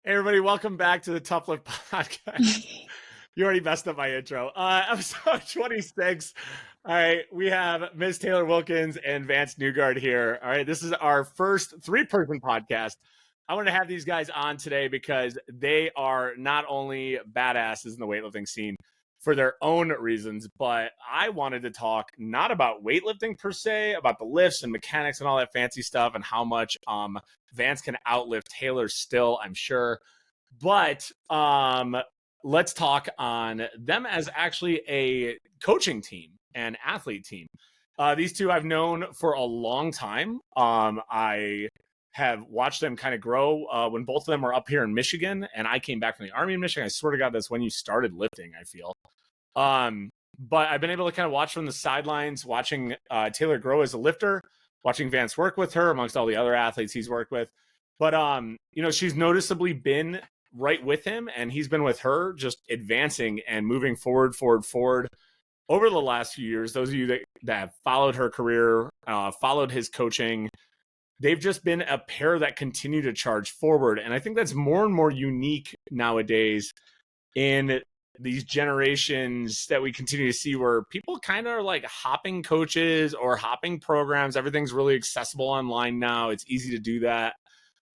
Hey everybody, welcome back to the Tough Lift Podcast. You already messed up my intro. Episode 26. All right, we have Ms. Taylor Wilkins and Vance Newgard here. All right, this is our first three-person podcast. I want to have these guys on today because they are not only badasses in the weightlifting scene for their own reasons, but I wanted to talk not about weightlifting per se, about the lifts and mechanics and all that fancy stuff and how much Vance can outlift Taylor still, I'm sure. But let's talk on them as actually a coaching team and athlete team. These two I've known for a long time. I have watched them kind of grow when both of them were up here in Michigan, and I came back from the Army in Michigan. I swear to God, that's when you started lifting, I feel. But I've been able to kind of watch from the sidelines, watching Taylor grow as a lifter, watching Vance work with her amongst all the other athletes he's worked with. But, she's noticeably been right with him, and he's been with her, just advancing and moving forward over the last few years. Those of you that have followed her career, followed his coaching, they've just been a pair that continue to charge forward. And I think that's more and more unique nowadays in these generations that we continue to see, where people kind of are like hopping coaches or hopping programs. Everything's really accessible online now. It's easy to do that.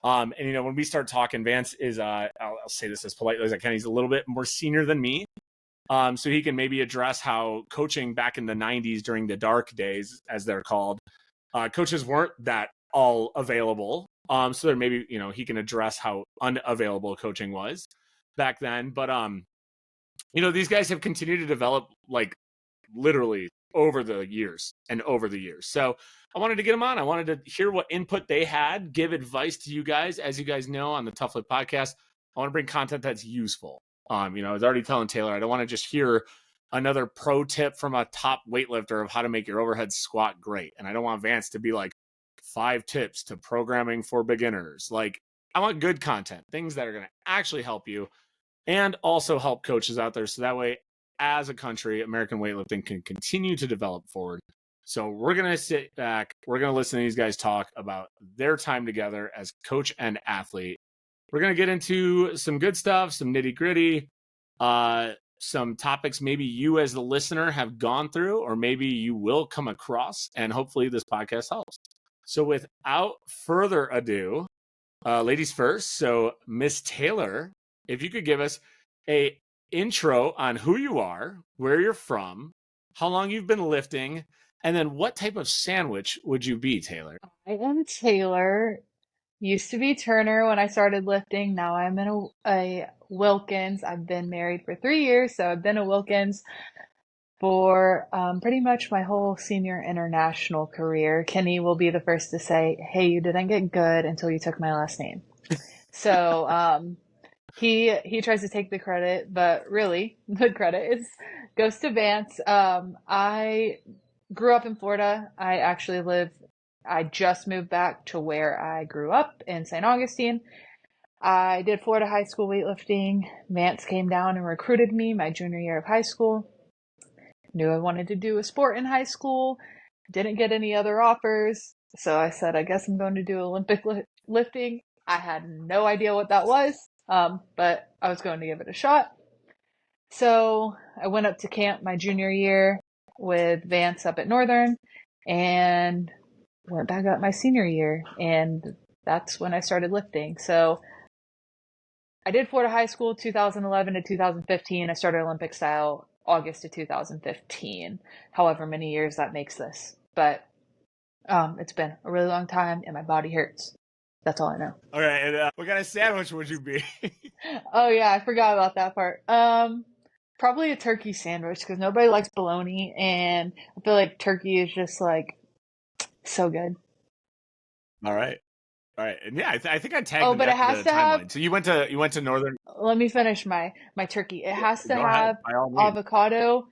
And when we start talking, Vance is I'll say this as politely as I can, he's a little bit more senior than me. So he can maybe address how coaching back in the 90s during the dark days, as they're called, coaches weren't that all available. So there maybe, he can address how unavailable coaching was back then. But these guys have continued to develop like literally over the years. So I wanted to get them on. I wanted to hear what input they had, give advice to you guys. As you guys know, on the Tough Lift Podcast, I want to bring content that's useful. I was already telling Taylor, I don't want to just hear another pro tip from a top weightlifter of how to make your overhead squat great. And I don't want Vance to be like 5 tips to programming for beginners. Like, I want good content, things that are going to actually help you and also help coaches out there. So that way, as a country, American weightlifting can continue to develop forward. So we're going to sit back. We're going to listen to these guys talk about their time together as coach and athlete. We're going to get into some good stuff, some nitty gritty, some topics maybe you as the listener have gone through, or maybe you will come across, and hopefully this podcast helps. So without further ado, ladies first. So Miss Taylor, if you could give us a intro on who you are, where you're from, how long you've been lifting, and then what type of sandwich would you be, Taylor? I am Taylor. Used to be Turner when I started lifting. Now I'm in a Wilkins. I've been married for 3 years, so I've been a Wilkins for pretty much my whole senior international career. Kenny will be the first to say, "Hey, you didn't get good until you took my last name." So he tries to take the credit, but really the credit goes to Vance. I grew up in Florida. I just moved back to where I grew up in St. Augustine. I did Florida high school weightlifting. Vance came down and recruited me my junior year of high school. Knew I wanted to do a sport in high school. Didn't get any other offers. So I said, I guess I'm going to do Olympic lifting. I had no idea what that was, but I was going to give it a shot. So I went up to camp my junior year with Vance up at Northern and went back up my senior year, and that's when I started lifting. So I did Florida high school 2011 to 2015. I started Olympic style August of 2015. However many years that makes this, but it's been a really long time, and my body hurts. That's all I know. All right, and what kind of sandwich would you be? Oh yeah, I forgot about that part. Probably a turkey sandwich, because nobody likes bologna, and I feel like turkey is just like so good. All right, and yeah, I think I tagged. Oh, but it has to timeline. have. So you went to Northern. Let me finish my turkey. It has to Go ahead, have by all means. avocado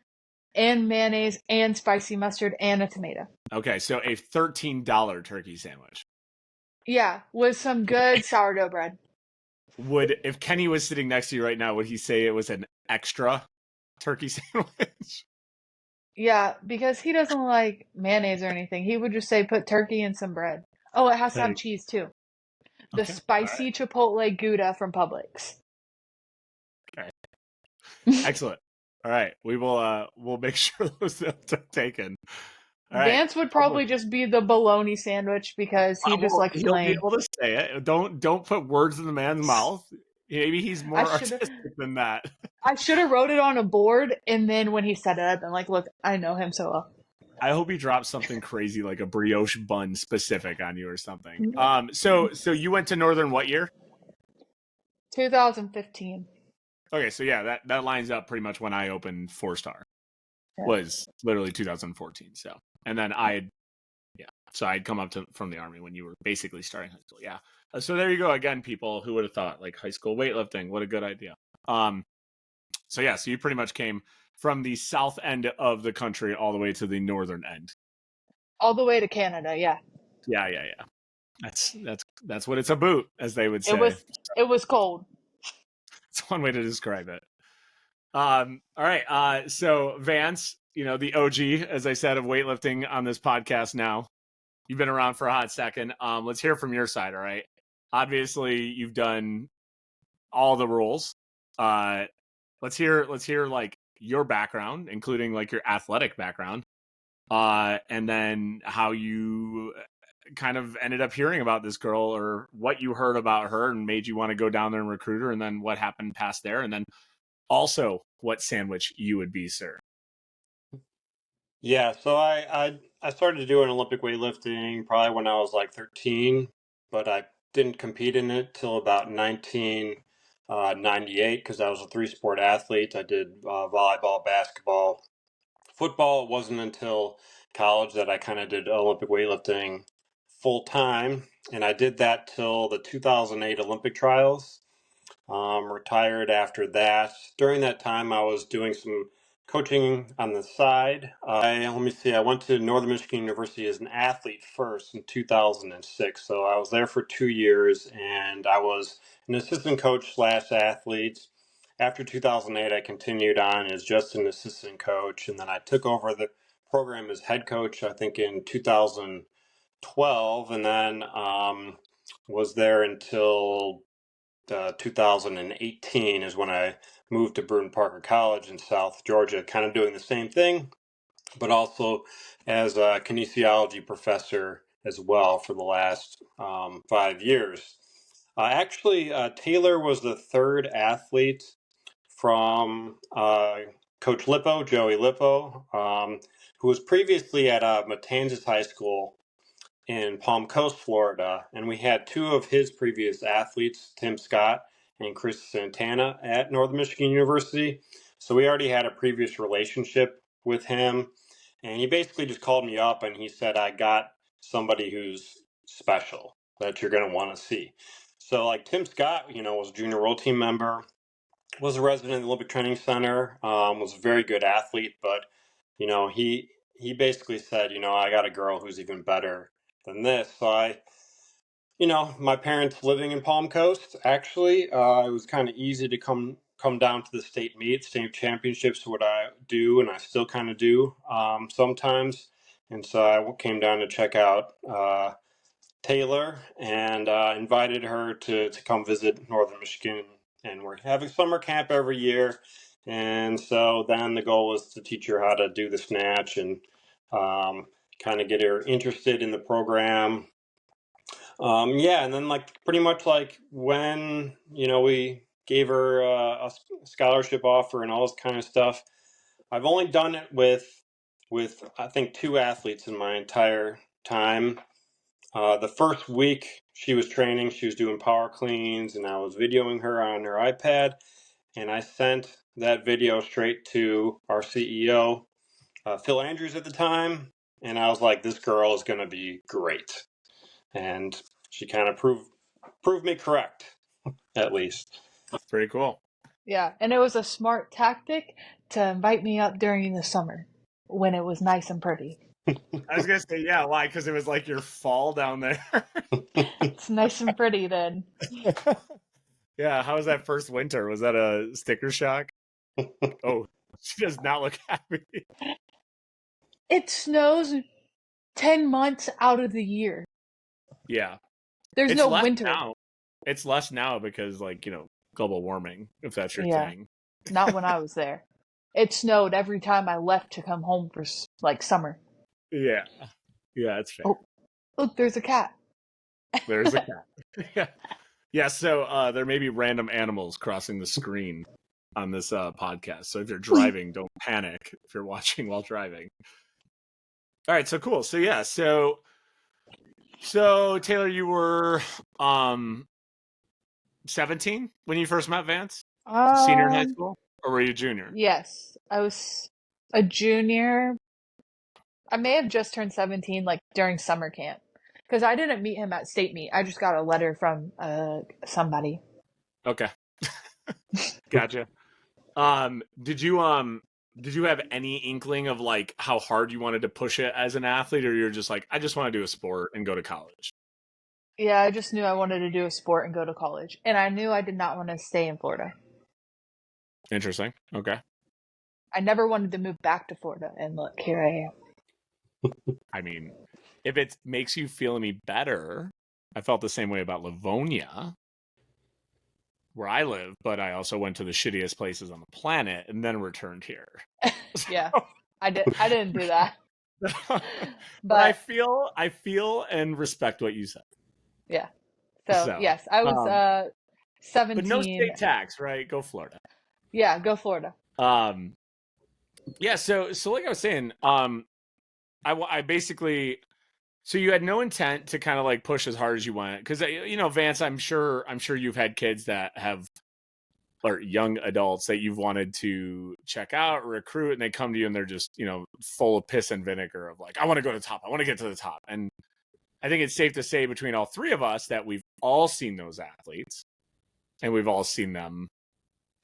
and mayonnaise and spicy mustard and a tomato. Okay, so a $13 turkey sandwich. Yeah, with some good sourdough bread. If Kenny was sitting next to you right now, would he say it was an extra turkey sandwich? Yeah, because he doesn't like mayonnaise or anything. He would just say put turkey and some bread. Oh, it has to have cheese too. The Okay. All right. spicy Chipotle Gouda from Publix. Okay. Excellent. All right. We'll make sure those notes are taken. All right. Vance would probably just be the bologna sandwich because he just Well, likes he'll be plain. able to say it. Don't put words in the man's mouth. Maybe he's I more should artistic than that. I should have wrote it on a board, and then when he said it, I've been like, look, I know him so well. I hope he drops something crazy like a brioche bun specific on you or something. So you went to Northern what year? 2015. Okay, so yeah, that lines up pretty much when I opened 4-star. Yeah. Was literally 2014. So, and then so I'd come up from the Army when you were basically starting high school. Yeah. So there you go again, people. Who would have thought, like, high school weightlifting? What a good idea. So yeah, so you pretty much came from the south end of the country all the way to the northern end. All the way to Canada, yeah. Yeah. That's what it's about, as they would say. It was cold. It's one way to describe it. All right. So Vance, the OG, as I said, of weightlifting on this podcast now. You've been around for a hot second. Let's hear from your side, all right? Obviously, you've done all the rules. Let's hear like your background, including like your athletic background. And then how you kind of ended up hearing about this girl, or what you heard about her and made you want to go down there and recruit her, and then what happened past there, and then also what sandwich you would be, sir. Yeah, so I started doing Olympic weightlifting probably when I was like 13, but I didn't compete in it till about 1998 because I was a three-sport athlete. I did volleyball, basketball, football. It wasn't until college that I kind of did Olympic weightlifting full time, and I did that till the 2008 Olympic trials. Retired after that. During that time, I was doing some coaching on the side. Let me see, I went to Northern Michigan University as an athlete first in 2006. So I was there for 2 years and I was an assistant coach slash athlete. After 2008, I continued on as just an assistant coach. And then I took over the program as head coach, I think in 2012, and then was there until 2018 is when I moved to Bruton Parker College in South Georgia, kind of doing the same thing, but also as a kinesiology professor as well for the last 5 years. Taylor was the third athlete from Coach Lippo, Joey Lippo, who was previously at Matanzas High School in Palm Coast, Florida, and we had two of his previous athletes, Tim Scott and Chris Santana, at Northern Michigan University. So we already had a previous relationship with him, and he basically just called me up and he said, I got somebody who's special that you're going to want to see. So like Tim Scott, was a junior world team member, was a resident of the Olympic Training Center, was a very good athlete, but he basically said, I got a girl who's even better than this. So my parents living in Palm Coast, actually, it was kind of easy to come down to the state meet, state championships, what I do, and I still kind of do sometimes. And so I came down to check out Taylor and invited her to come visit Northern Michigan. And we're having summer camp every year. And so then the goal was to teach her how to do the snatch and kind of get her interested in the program. And then pretty much when we gave her a scholarship offer and all this kind of stuff. I've only done it with I think two athletes in my entire time. The first week she was training, she was doing power cleans, and I was videoing her on her iPad, and I sent that video straight to our CEO, Phil Andrews at the time, and I was like, this girl is going to be great. And she kind of proved me correct, at least. That's pretty cool. Yeah, and it was a smart tactic to invite me up during the summer when it was nice and pretty. I was gonna say, yeah, why? Because it was like your fall down there. It's nice and pretty then. Yeah, how was that first winter? Was that a sticker shock? Oh, she does not look happy. It snows 10 months out of the year. Yeah, There's it's no left winter. now. It's less now because, like, global warming, if that's your Yeah, thing. not when I was there. It snowed every time I left to come home for like summer. Yeah. Yeah, it's fair. Oh, look, there's a cat. There's a cat. Yeah. Yeah, so there may be random animals crossing the screen on this podcast. So if you're driving, don't panic if you're watching while driving. All right, so cool. So yeah, so Taylor, you were 17 when you first met Vance? Senior in high Um, school? Or were you junior? yes, I was a junior. I may have just turned 17 like during summer camp because I didn't meet him at state meet. I just got a letter from somebody. Okay. Gotcha. Did you have any inkling of like how hard you wanted to push it as an athlete, or you're just like, I just want to do a sport and go to college? Yeah, I just knew I wanted to do a sport and go to college. And I knew I did not want to stay in Florida. Interesting. Okay. I never wanted to move back to Florida. And look, here I am. I mean, if it makes you feel any better, I felt the same way about Livonia, where I live, but I also went to the shittiest places on the planet and then returned here. Yeah, I didn't do that. But But I feel and respect what you said. yeah. So So, yes, I was but no 17. state tax, right? Go Florida. Yeah, go Florida. Yeah. So like I was saying, I basically, so you had no intent to kind of like push as hard as you went, because Vance, I'm sure you've had kids that have, or young adults that you've wanted to check out or recruit, and they come to you and they're just full of piss and vinegar of like, I want to go to the top, I want to get to the top. And I think it's safe to say between all three of us that we've all seen those athletes, and we've all seen them.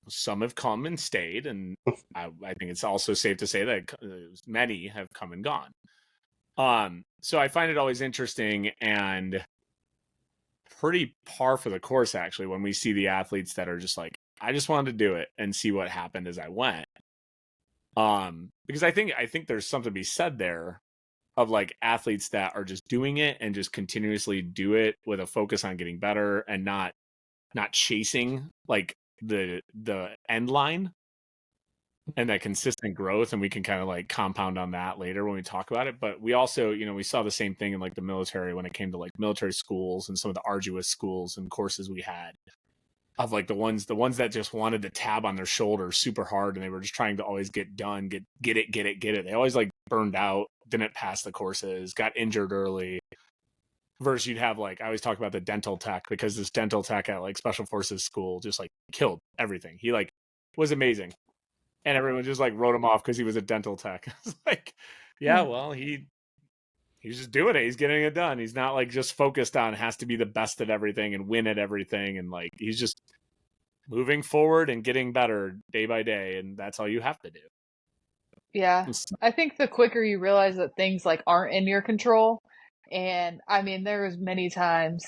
Some have come and stayed, and I think it's also safe to say that many have come and gone. So I find it always interesting and pretty par for the course, actually, when we see the athletes that are just like, I just wanted to do it and see what happened as I went. Because I think there's something to be said there of like athletes that are just doing it and just continuously do it with a focus on getting better and not chasing like the end line, and that consistent growth. And we can kind of like compound on that later when we talk about it. But we also, we saw the same thing in like the military when it came to like military schools and some of the arduous schools and courses we had, of like the ones that just wanted the tab on their shoulder super hard, and they were just trying to always get done, get it. They always like burned out, didn't pass the courses, got injured early. Versus you'd have like, I always talk about the dental tech, because this dental tech at like special forces school just like killed everything. He like was amazing, and everyone just like wrote him off because he was a dental tech. It's like, yeah, well, he's just doing it. He's getting it done. He's not like just focused on has to be the best at everything and win at everything. And like, he's just moving forward and getting better day by day. And that's all you have to do. Yeah. I think the quicker you realize that things like aren't in your control, and I mean, there was many times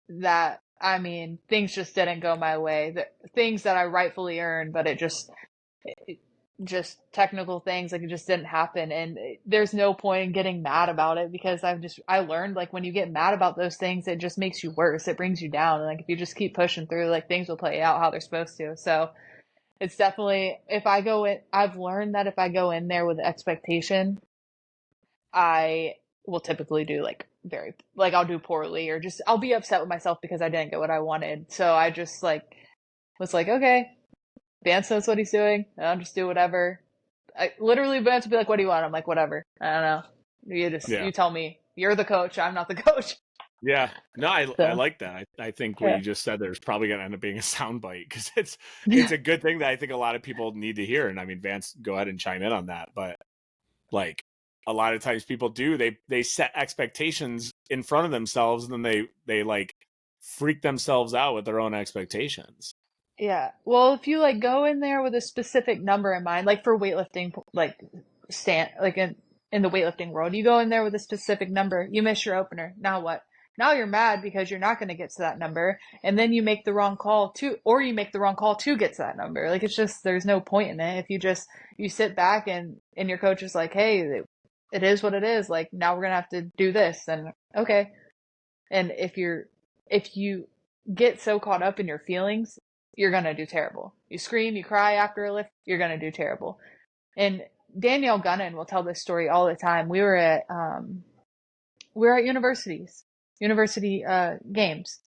that, I mean, things just didn't go my way. Things that I rightfully earned, but just technical things, like it just didn't happen. And there's no point in getting mad about it, because I learned like when you get mad about those things, it just makes you worse. It brings you down. And like if you just keep pushing through, like things will play out how they're supposed to. So it's definitely, I've learned that if I go in there with expectation, I will typically do like I'll do poorly, or just I'll be upset with myself because I didn't get what I wanted. So I just like was like, okay, Vance knows what he's doing. I'll just do whatever. I literally, Vance would be like, what do you want? I'm like, whatever. I don't know. You tell me. You're the coach. I'm not the coach. Yeah. No, I So, like that. I think what yeah. you just said there's probably going to end up being a soundbite, because it's a good thing that I think a lot of people need to hear. And I mean, Vance, go ahead and chime in on that. But like a lot of times people do, they set expectations in front of themselves, and then they like freak themselves out with their own expectations. Yeah. Well, if you like go in there with a specific number in mind, like for weightlifting, like in the weightlifting world, you go in there with a specific number, you miss your opener. Now what? Now you're mad because you're not going to get to that number, and then you make the wrong call you make the wrong call to get to that number. Like it's just, there's no point in it. If you sit back and your coach is like, hey, it is what it is. Like now we're going to have to do this, and okay. And if you get so caught up in your feelings, you're going to do terrible. You scream, you cry after a lift, you're going to do terrible. And Danielle Gunnan will tell this story all the time. We were at university games,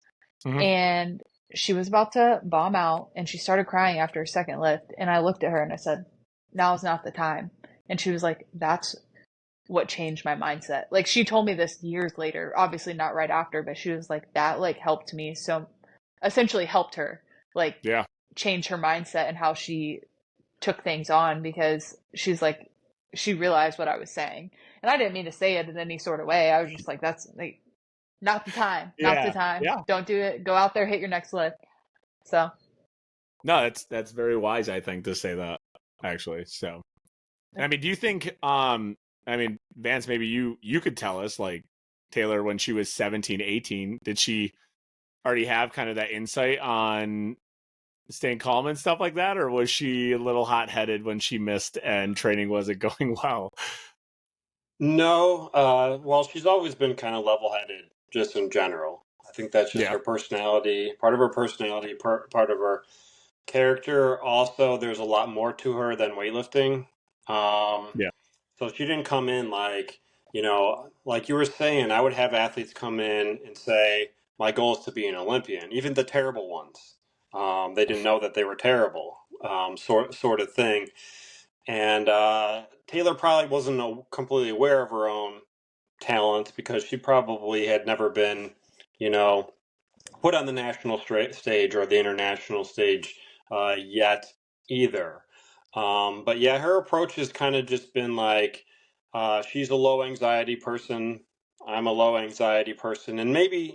Mhm. and she was about to bomb out, and she started crying after her second lift. And I looked at her and I said, "Now's not the time." And she was like, "That's what changed my mindset." Like, she told me this years later, obviously not right after, but she was like, that like helped me. So essentially helped her like Yeah. change her mindset and how she took things on, because she's like, she realized what I was saying. And I didn't mean to say it in any sort of way. I was just like, that's like not the time, not the Yeah. time. Yeah. Don't do it. Go out there, hit your next lift. So No, that's very wise, I think, to say that, actually. So, I mean, do you think I mean, Vance, maybe you could tell us, like, Taylor, when she was 17, 18, did she already have kind of that insight on staying calm and stuff like that, or was she a little hot-headed when she missed and training wasn't going well? No, well, she's always been kind of level-headed, just in general. I think that's just Yeah. her personality, part of her personality, part of her character. Also, there's a lot more to her than weightlifting. Um, Yeah. so she didn't come in like, like you were saying, I would have athletes come in and say, my goal is to be an Olympian, even the terrible ones. They didn't know that they were terrible, sort of thing. And Taylor probably wasn't completely aware of her own talent because she probably had never been, you know, put on the national stage or the international stage yet either. But yeah, her approach has kind of just been like, she's a low anxiety person. I'm a low anxiety person. And maybe,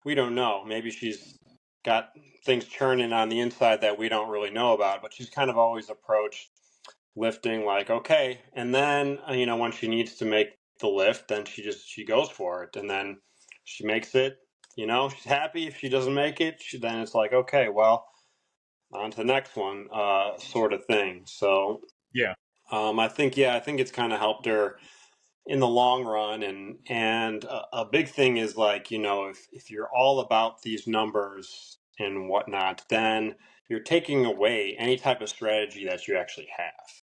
we don't know. Maybe she's got things churning on the inside that we don't really know about, but she's kind of always approached lifting like, okay. And then, when she needs to make the lift, then she goes for it. And then she makes it, she's happy. If she doesn't make it, then it's like, okay, well, on to the next one, sort of thing. So, Yeah. I think it's kind of helped her in the long run. And a big thing is like, if you're all about these numbers and whatnot, then you're taking away any type of strategy that you actually have.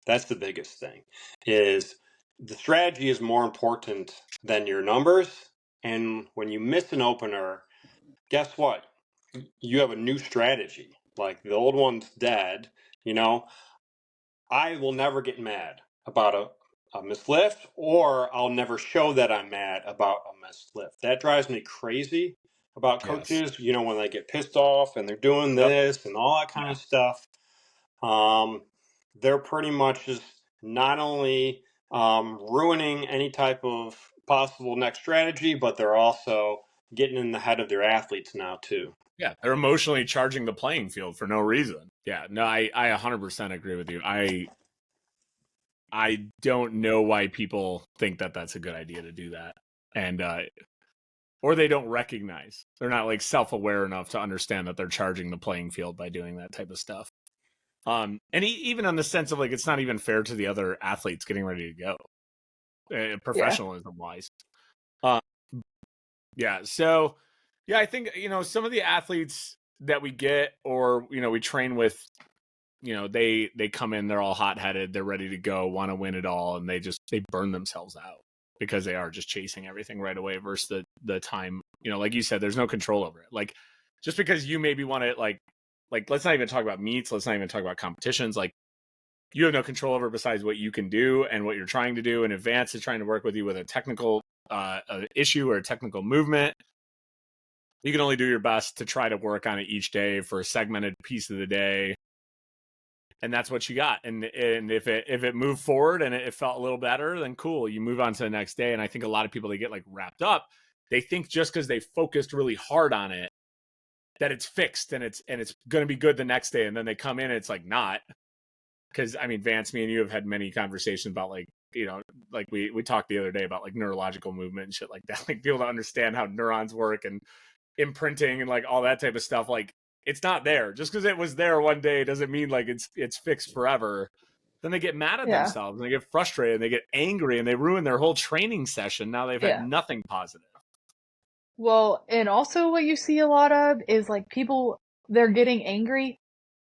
That's the biggest thing, is the strategy is more important than your numbers. And when you miss an opener, guess what? You have a new strategy. Like, the old one's dead. I will never get mad about a missed lift, or I'll never show that I'm mad about a missed lift. That drives me crazy about Yes. coaches, when they get pissed off and they're doing Yep. this and all that kind Yeah. of stuff. Um, they're pretty much just not only ruining any type of possible next strategy, but they're also getting in the head of their athletes now, too. Yeah. They're emotionally charging the playing field for no reason. Yeah. No, I 100% agree with you. I don't know why people think that that's a good idea to do that. And or they don't recognize. They're not like self-aware enough to understand that they're charging the playing field by doing that type of stuff. And even on the sense of like, it's not even fair to the other athletes getting ready to go, yeah, professionalism wise. Uh, yeah. So, yeah, I think, some of the athletes that we get, or, we train with, they come in, they're all hot headed, they're ready to go, want to win it all. And they burn themselves out because they are just chasing everything right away versus the time, like you said, there's no control over it. Like, just because you maybe want to like, let's not even talk about meets. Let's not even talk about competitions. Like, you have no control over besides what you can do and what you're trying to do. And Advance is trying to work with you with a technical issue or a technical movement. You can only do your best to try to work on it each day for a segmented piece of the day. And that's what you got. And if it moved forward and it felt a little better, then cool, you move on to the next day. And I think a lot of people, they get like wrapped up. They think just because they focused really hard on it that it's fixed and it's going to be good the next day. And then they come in and it's like not. Because I mean, Vance, me and you have had many conversations about like, like we talked the other day about like neurological movement and shit like that. Like, people to understand how neurons work and imprinting and like all that type of stuff. Like, it's not there. Just because it was there one day doesn't mean like it's fixed forever. Then they get mad at yeah, themselves and they get frustrated and they get angry and they ruin their whole training session. Now they've had yeah, nothing positive. Well, and also what you see a lot of is like people, they're getting angry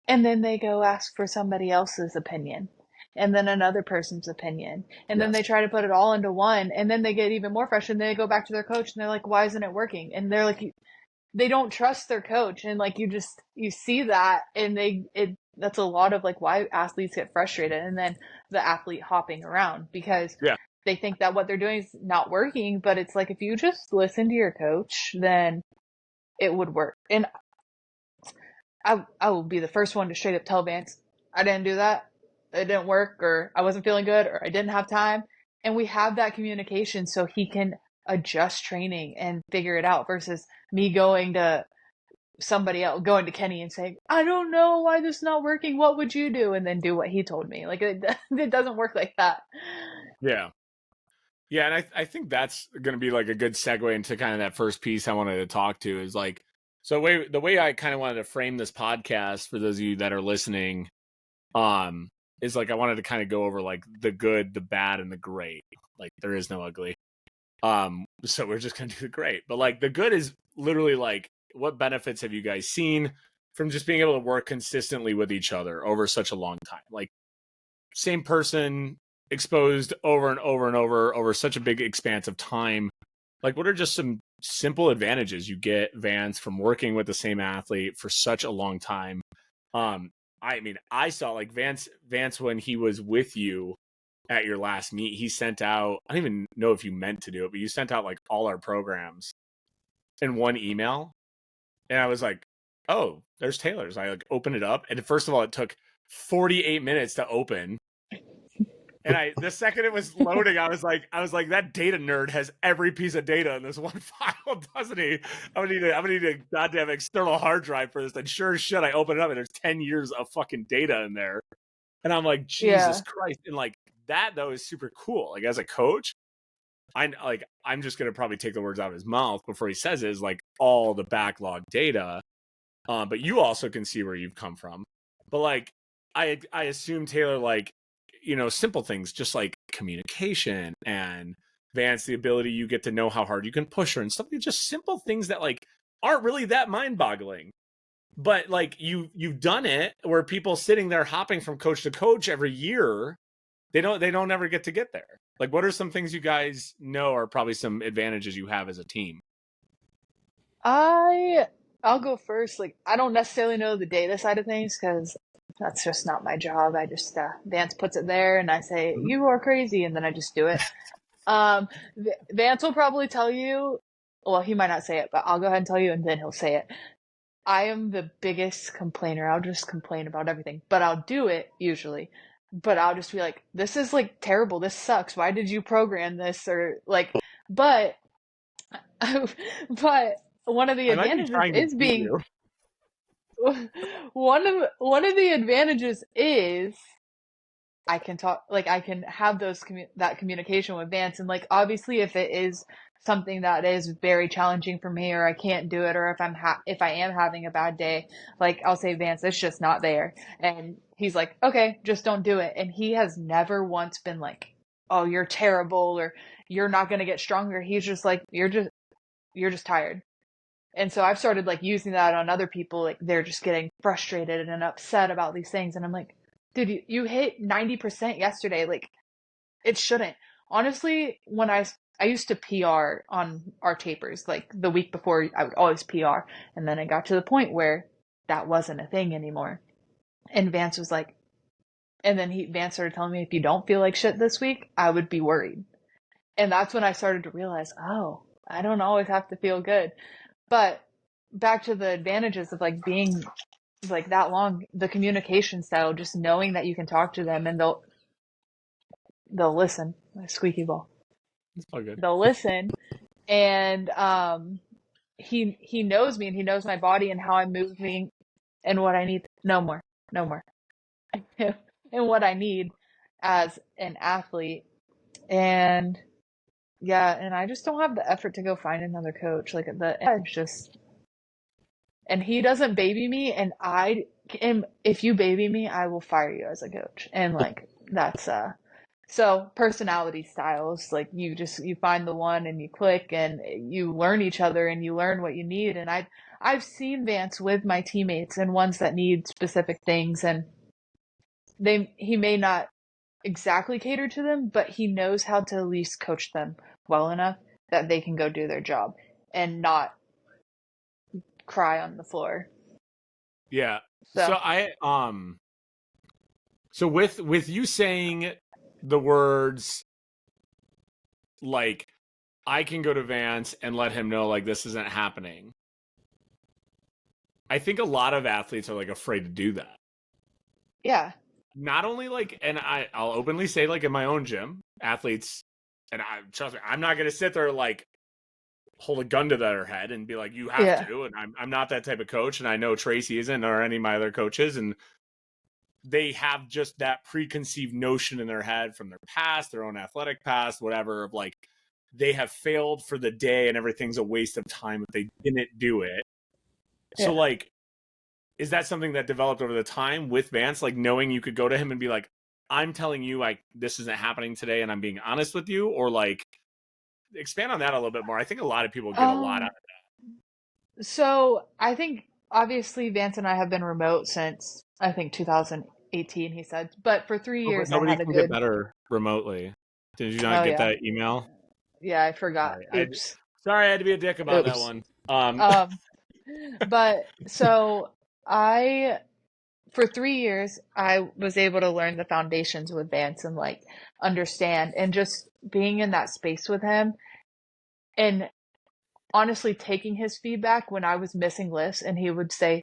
and then they go ask for somebody else's opinion and then another person's opinion. And then Yes. they try to put it all into one and then they get even more frustrated and they go back to their coach and they're like, why isn't it working? And they're like, they don't trust their coach. And like, you see that and that's a lot of like why athletes get frustrated and then the athlete hopping around because Yeah. they think that what they're doing is not working. But it's like, if you just listen to your coach, then it would work. And I will be the first one to straight up tell Vance, I didn't do that. It didn't work, or I wasn't feeling good, or I didn't have time. And we have that communication so he can adjust training and figure it out versus me going to somebody else, going to Kenny and saying, I don't know why this is not working. What would you do? And then do what he told me. Like it doesn't work like that. Yeah. Yeah, and I think that's going to be like a good segue into kind of that first piece I wanted to talk to is like, so the way I kind of wanted to frame this podcast for those of you that are listening, um, is like I wanted to kind of go over like the good, the bad, and the great. Like there is no ugly. So we're just gonna do the great, but like the good is literally like what benefits have you guys seen from just being able to work consistently with each other over such a long time? Like same person exposed over and over and over such a big expanse of time. Like what are just some simple advantages you get, Vance, from working with the same athlete for such a long time? I mean, I saw like Vance when he was with you at your last meet, he sent out, I don't even know if you meant to do it, but you sent out like all our programs in one email. And I was like, oh, there's Taylor's. I like opened it up. And first of all, it took 48 minutes to open. And the second it was loading, I was like, that data nerd has every piece of data in this one file, doesn't he? I'm gonna need a goddamn external hard drive for this. And sure as shit, I open it up and there's 10 years of fucking data in there. And I'm like, Jesus Yeah. Christ. And like that though is super cool. Like as a coach, I'm just gonna probably take the words out of his mouth before he says it, is like all the backlog data. But you also can see where you've come from. But like I assume Taylor, like, you know, simple things just like communication and Vance, the ability you get to know how hard you can push her and stuff. Just simple things that like aren't really that mind boggling. But like you've done it where people sitting there hopping from coach to coach every year, they don't ever get to get there. Like what are some things you guys know are probably some advantages you have as a team? I'll go first. Like, I don't necessarily know the data side of things because that's just not my job. I just Vance puts it there, and I say you are crazy, and then I just do it. Um, Vance will probably tell you. Well, he might not say it, but I'll go ahead and tell you, and then he'll say it. I am the biggest complainer. I'll just complain about everything, but I'll do it usually. But I'll just be like, "This is like terrible. This sucks. Why did you program this?" Or like, but but one of the I might be advantages trying to is cheat being you. one of the advantages is I can talk, like I can have that communication with Vance, and like obviously if it is something that is very challenging for me or I can't do it, or if I am having a bad day, like I'll say, Vance, it's just not there, and he's like, okay, just don't do it. And he has never once been like, oh, you're terrible or you're not going to get stronger. He's just like, you're just tired. And so I've started like using that on other people. Like they're just getting frustrated and upset about these things. And I'm like, dude, you hit 90% yesterday. Like it shouldn't. Honestly, when I used to PR on our tapers, like the week before I would always PR. And then it got to the point where that wasn't a thing anymore. And Vance was like, and then Vance started telling me, if you don't feel like shit this week, I would be worried. And that's when I started to realize, oh, I don't always have to feel good. But back to the advantages of like being like that long, the communication style, just knowing that you can talk to them and they'll listen. My squeaky ball. It's all good. They'll listen, and he knows me and he knows my body and how I'm moving and what I need. No more, no more, and what I need as an athlete. And yeah, and I just don't have the effort to go find another coach. Like it's just, and he doesn't baby me, and if you baby me, I will fire you as a coach. And like that's So personality styles, like you find the one and you click and you learn each other and you learn what you need. And I've seen Vance with my teammates and ones that need specific things, and he may not exactly cater to them, but he knows how to at least coach them well enough that they can go do their job and not cry on the floor. Yeah. So So with you saying the words like I can go to Vance and let him know like this isn't happening. I think a lot of athletes are like afraid to do that. yeah. Not only like, and I'll openly say like in my own gym, athletes, and trust me, I'm not going to sit there like hold a gun to their head and be like, you have Yeah. to. And I'm not that type of coach. And I know Tracy isn't, or any of my other coaches. And they have just that preconceived notion in their head from their past, their own athletic past, whatever, of like they have failed for the day and everything's a waste of time if they didn't do it. So like, is that something that developed over the time with Vance? Like knowing you could go to him and be like, I'm telling you, like, this isn't happening today and I'm being honest with you, or like expand on that a little bit more. I think a lot of people get a lot out of So I think obviously Vance and I have been remote since I think 2018, he said. But for 3 years that. I Nobody had a can get good. better remotely. Did you not Oh get yeah. that email? Yeah, I forgot. Sorry, Oops. I had to be a dick about that Oops. one. But so for 3 years, I was able to learn the foundations with Vance and like understand, and just being in that space with him and honestly taking his feedback when I was missing lifts and he would say,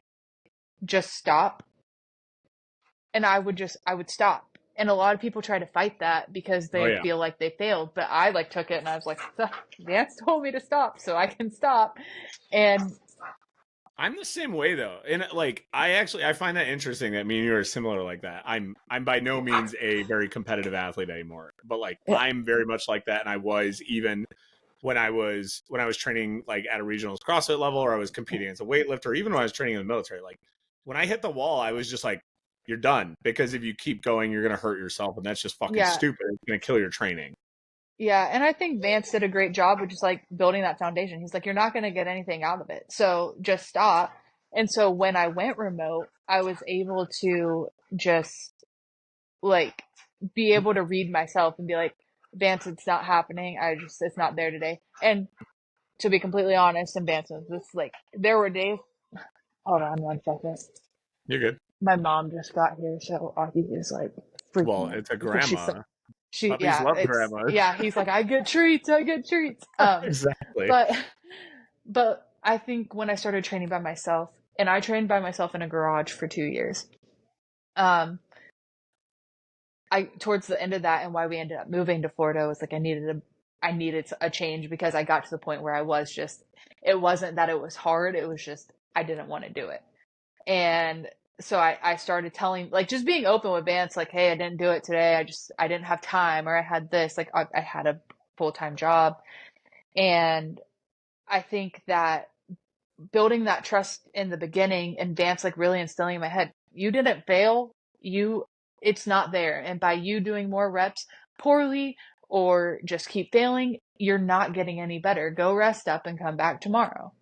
just stop. And I would stop. And a lot of people try to fight that because Oh they yeah. feel like they failed. But I like took it and I was like, Vance told me to stop, so I can stop. And I'm the same way though. And like I find that interesting that me and you are similar like that. I'm by no means a very competitive athlete anymore. But like yeah, I'm very much like that, and I was even when I was training like at a regionals CrossFit level, or I was competing as a weightlifter, or even when I was training in the military, like when I hit the wall, I was just like, you're done. Because if you keep going, you're gonna hurt yourself, and that's just fucking yeah, stupid. It's gonna kill your training. yeah. And I think Vance did a great job of just like building that foundation. He's like, you're not going to get anything out of it. So just stop. And so when I went remote, I was able to just like be able to read myself and be like, Vance, it's not happening. It's not there today. And to be completely honest, and Vance was this like, there were days. Hold on 1 second. You're good. My mom just got here, so Audie is like Well, freaking out it's a because she's grandma. Puppies yeah, love it's grandmas. yeah, he's like, I get treats, I get treats. Exactly. But I think when I started training by myself, and I trained by myself in a garage for 2 years, um, I towards the end of that and why we ended up moving to Florida was like I needed a change, because I got to the point where I was just, it wasn't that it was hard, it was just I didn't want to do it. And so I started telling, like, just being open with Vance, like, hey, I didn't do it today. I didn't have time, or I had this, like, I had a full-time job. And I think that building that trust in the beginning and Vance, like, really instilling in my head, you didn't fail. It's not there. And by you doing more reps poorly or just keep failing, you're not getting any better. Go rest up and come back tomorrow.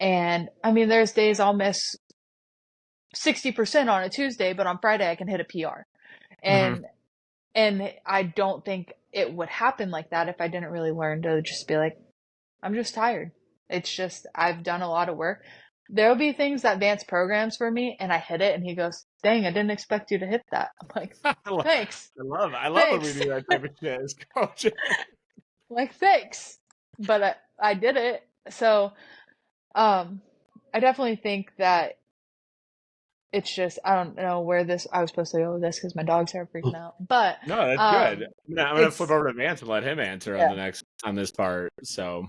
And I mean, there's days I'll miss 60% on a Tuesday, but on Friday I can hit a PR. And I don't think it would happen like that if I didn't really learn to just be like, I'm just tired. It's just I've done a lot of work. There'll be things that Vance programs for me and I hit it and he goes, dang, I didn't expect you to hit that. I'm like, thanks. I love when we Thanks. do that type of shit as coaches. Like, thanks. But I did it. So I definitely think that it's just, I don't know where I was supposed to go with this because my dogs are freaking out. But No, that's good. I'm gonna flip it's, over to Vance and let him answer on yeah. this part. So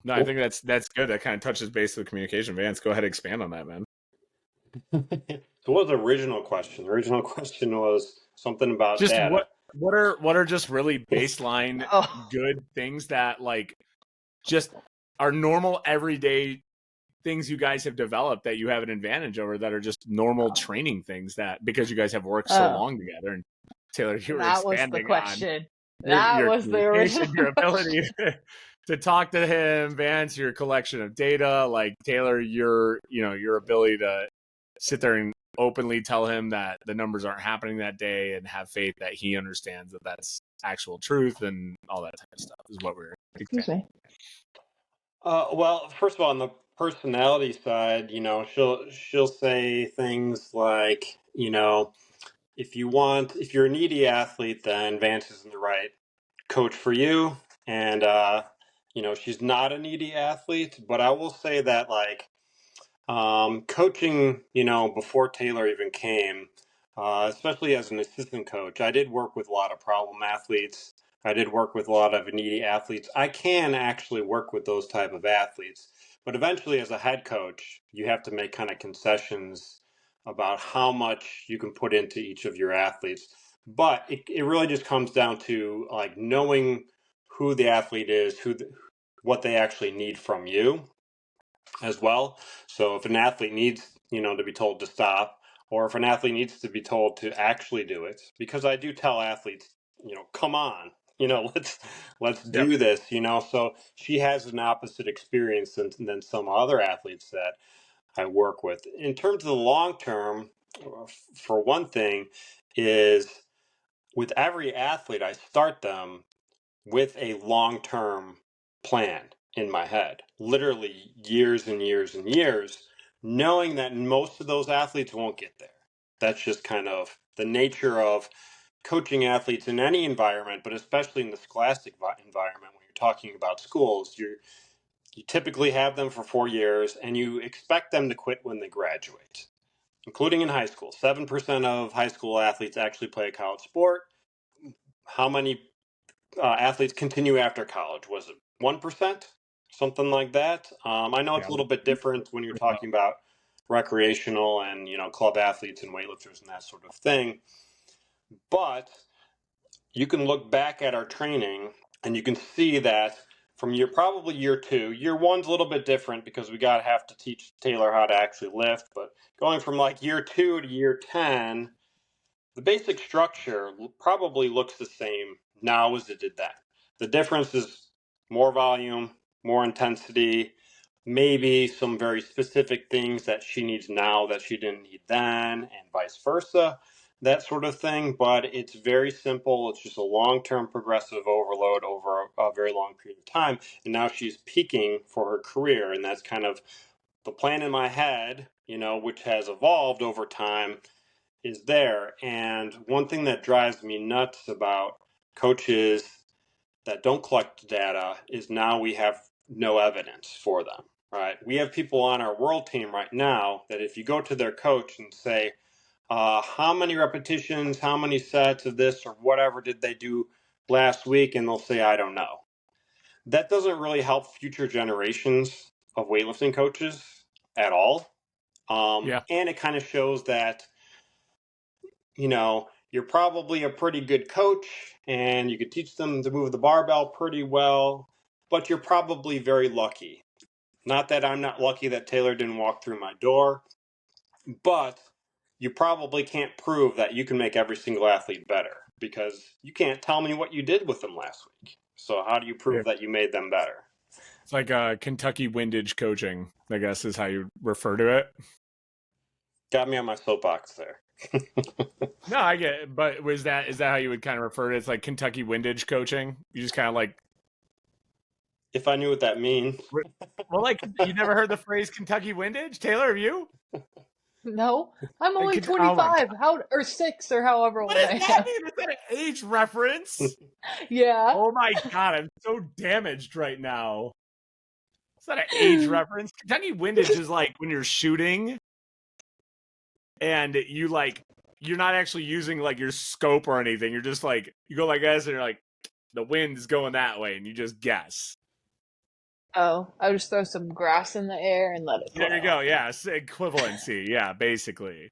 no, I Cool. think that's good. That kind of touches base with communication. Vance, go ahead and expand on that, man. So what was the original question? The original question was something about Just data. what are just really baseline Oh, good things that like just are normal everyday things you guys have developed that you have an advantage over, that are just normal training things that because you guys have worked so oh. long together. And Taylor, you were That was the expanding on question. That your was the communication, original your ability question. to talk to him, Vance, your collection of data, like Taylor, your ability to sit there and openly tell him that the numbers aren't happening that day and have faith that he understands that that's actual truth and all that type of stuff is what we're Excuse expanding. me. Well, first of all, on the personality side, she'll say things like, if you're a needy athlete, then Vance isn't the right coach for you. And she's not a needy athlete, but I will say that like coaching, before Taylor even came, especially as an assistant coach, I did work with a lot of problem athletes. I did work with a lot of needy athletes. I can actually work with those type of athletes, but eventually, as a head coach, you have to make kind of concessions about how much you can put into each of your athletes. But it really just comes down to like knowing who the athlete is, what they actually need from you as well. So if an athlete needs, to be told to stop, or if an athlete needs to be told to actually do it, because I do tell athletes, come on, let's Yep. do this, So she has an opposite experience than some other athletes that I work with. In terms of the long term, for one thing, is with every athlete, I start them with a long term plan in my head, literally years and years and years, knowing that most of those athletes won't get there. That's just kind of the nature of coaching athletes in any environment, but especially in the scholastic environment when you're talking about schools. You typically have them for 4 years and you expect them to quit when they graduate, including in high school. 7% of high school athletes actually play a college sport. How many athletes continue after college? Was it 1%? Something like that. I know it's Yeah. a little bit different when you're talking about recreational and club athletes and weightlifters and that sort of thing. But you can look back at our training and you can see that from probably year two. Year one's a little bit different because we have to teach Taylor how to actually lift. But going from like year 2 to year 10, the basic structure probably looks the same now as it did then. The difference is more volume, more intensity, maybe some very specific things that she needs now that she didn't need then, and vice versa, that sort of thing. But it's very simple. It's just a long-term progressive overload over a very long period of time. And now she's peaking for her career, and that's kind of the plan in my head, which has evolved over time, is there. And one thing that drives me nuts about coaches that don't collect data is now we have no evidence for them, right? We have people on our world team right now that if you go to their coach and say, how many repetitions, how many sets of this or whatever did they do last week? And they'll say, I don't know. That doesn't really help future generations of weightlifting coaches at all. Yeah. And it kind of shows that you're probably a pretty good coach and you could teach them to move the barbell pretty well, but you're probably very lucky. Not that I'm not lucky that Taylor didn't walk through my door, but you probably can't prove that you can make every single athlete better because you can't tell me what you did with them last week. So how do you Yeah. prove that you made them better? It's like Kentucky windage coaching, I guess is how you refer to it. Got me on my soapbox there. No, I get it. But is that how you would kind of refer to it? It's like Kentucky windage coaching. You just kind of like, If I knew what that means. well, like you never heard the phrase Kentucky windage, Taylor? Have you? No, I'm only Oh my 25. god, How or 6 or however what old does I that am. mean? Is that an age reference? Yeah. Oh my god, I'm so damaged right now. Is that an age reference? Kentucky windage is like when you're shooting and you're not actually using like your scope or anything. You're just like you go like this and you're like the wind is going that way and you just guess. Oh, I would just throw some grass in the air and let it There play you go. off. Yeah, equivalency. Yeah, basically.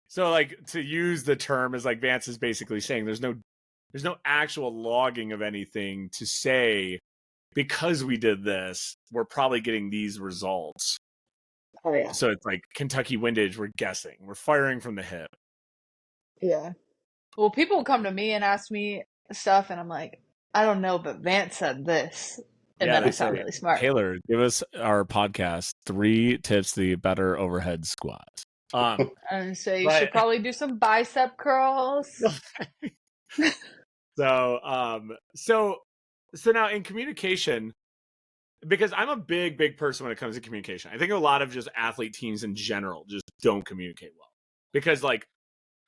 So like to use the term is like Vance is basically saying there's no actual logging of anything to say because we did this, we're probably getting these results. Oh yeah. So it's like Kentucky windage, we're guessing. We're firing from the hip. Yeah. Well, people come to me and ask me stuff, and I'm like, I don't know, but Vance said this, and Yeah, then they I sound say, really smart. Taylor, give us our podcast 3 tips to the better overhead squat. And so you But should probably do some bicep curls. so now in communication, because I'm a big person when it comes to communication. I think a lot of just athlete teams in general just don't communicate well. Because like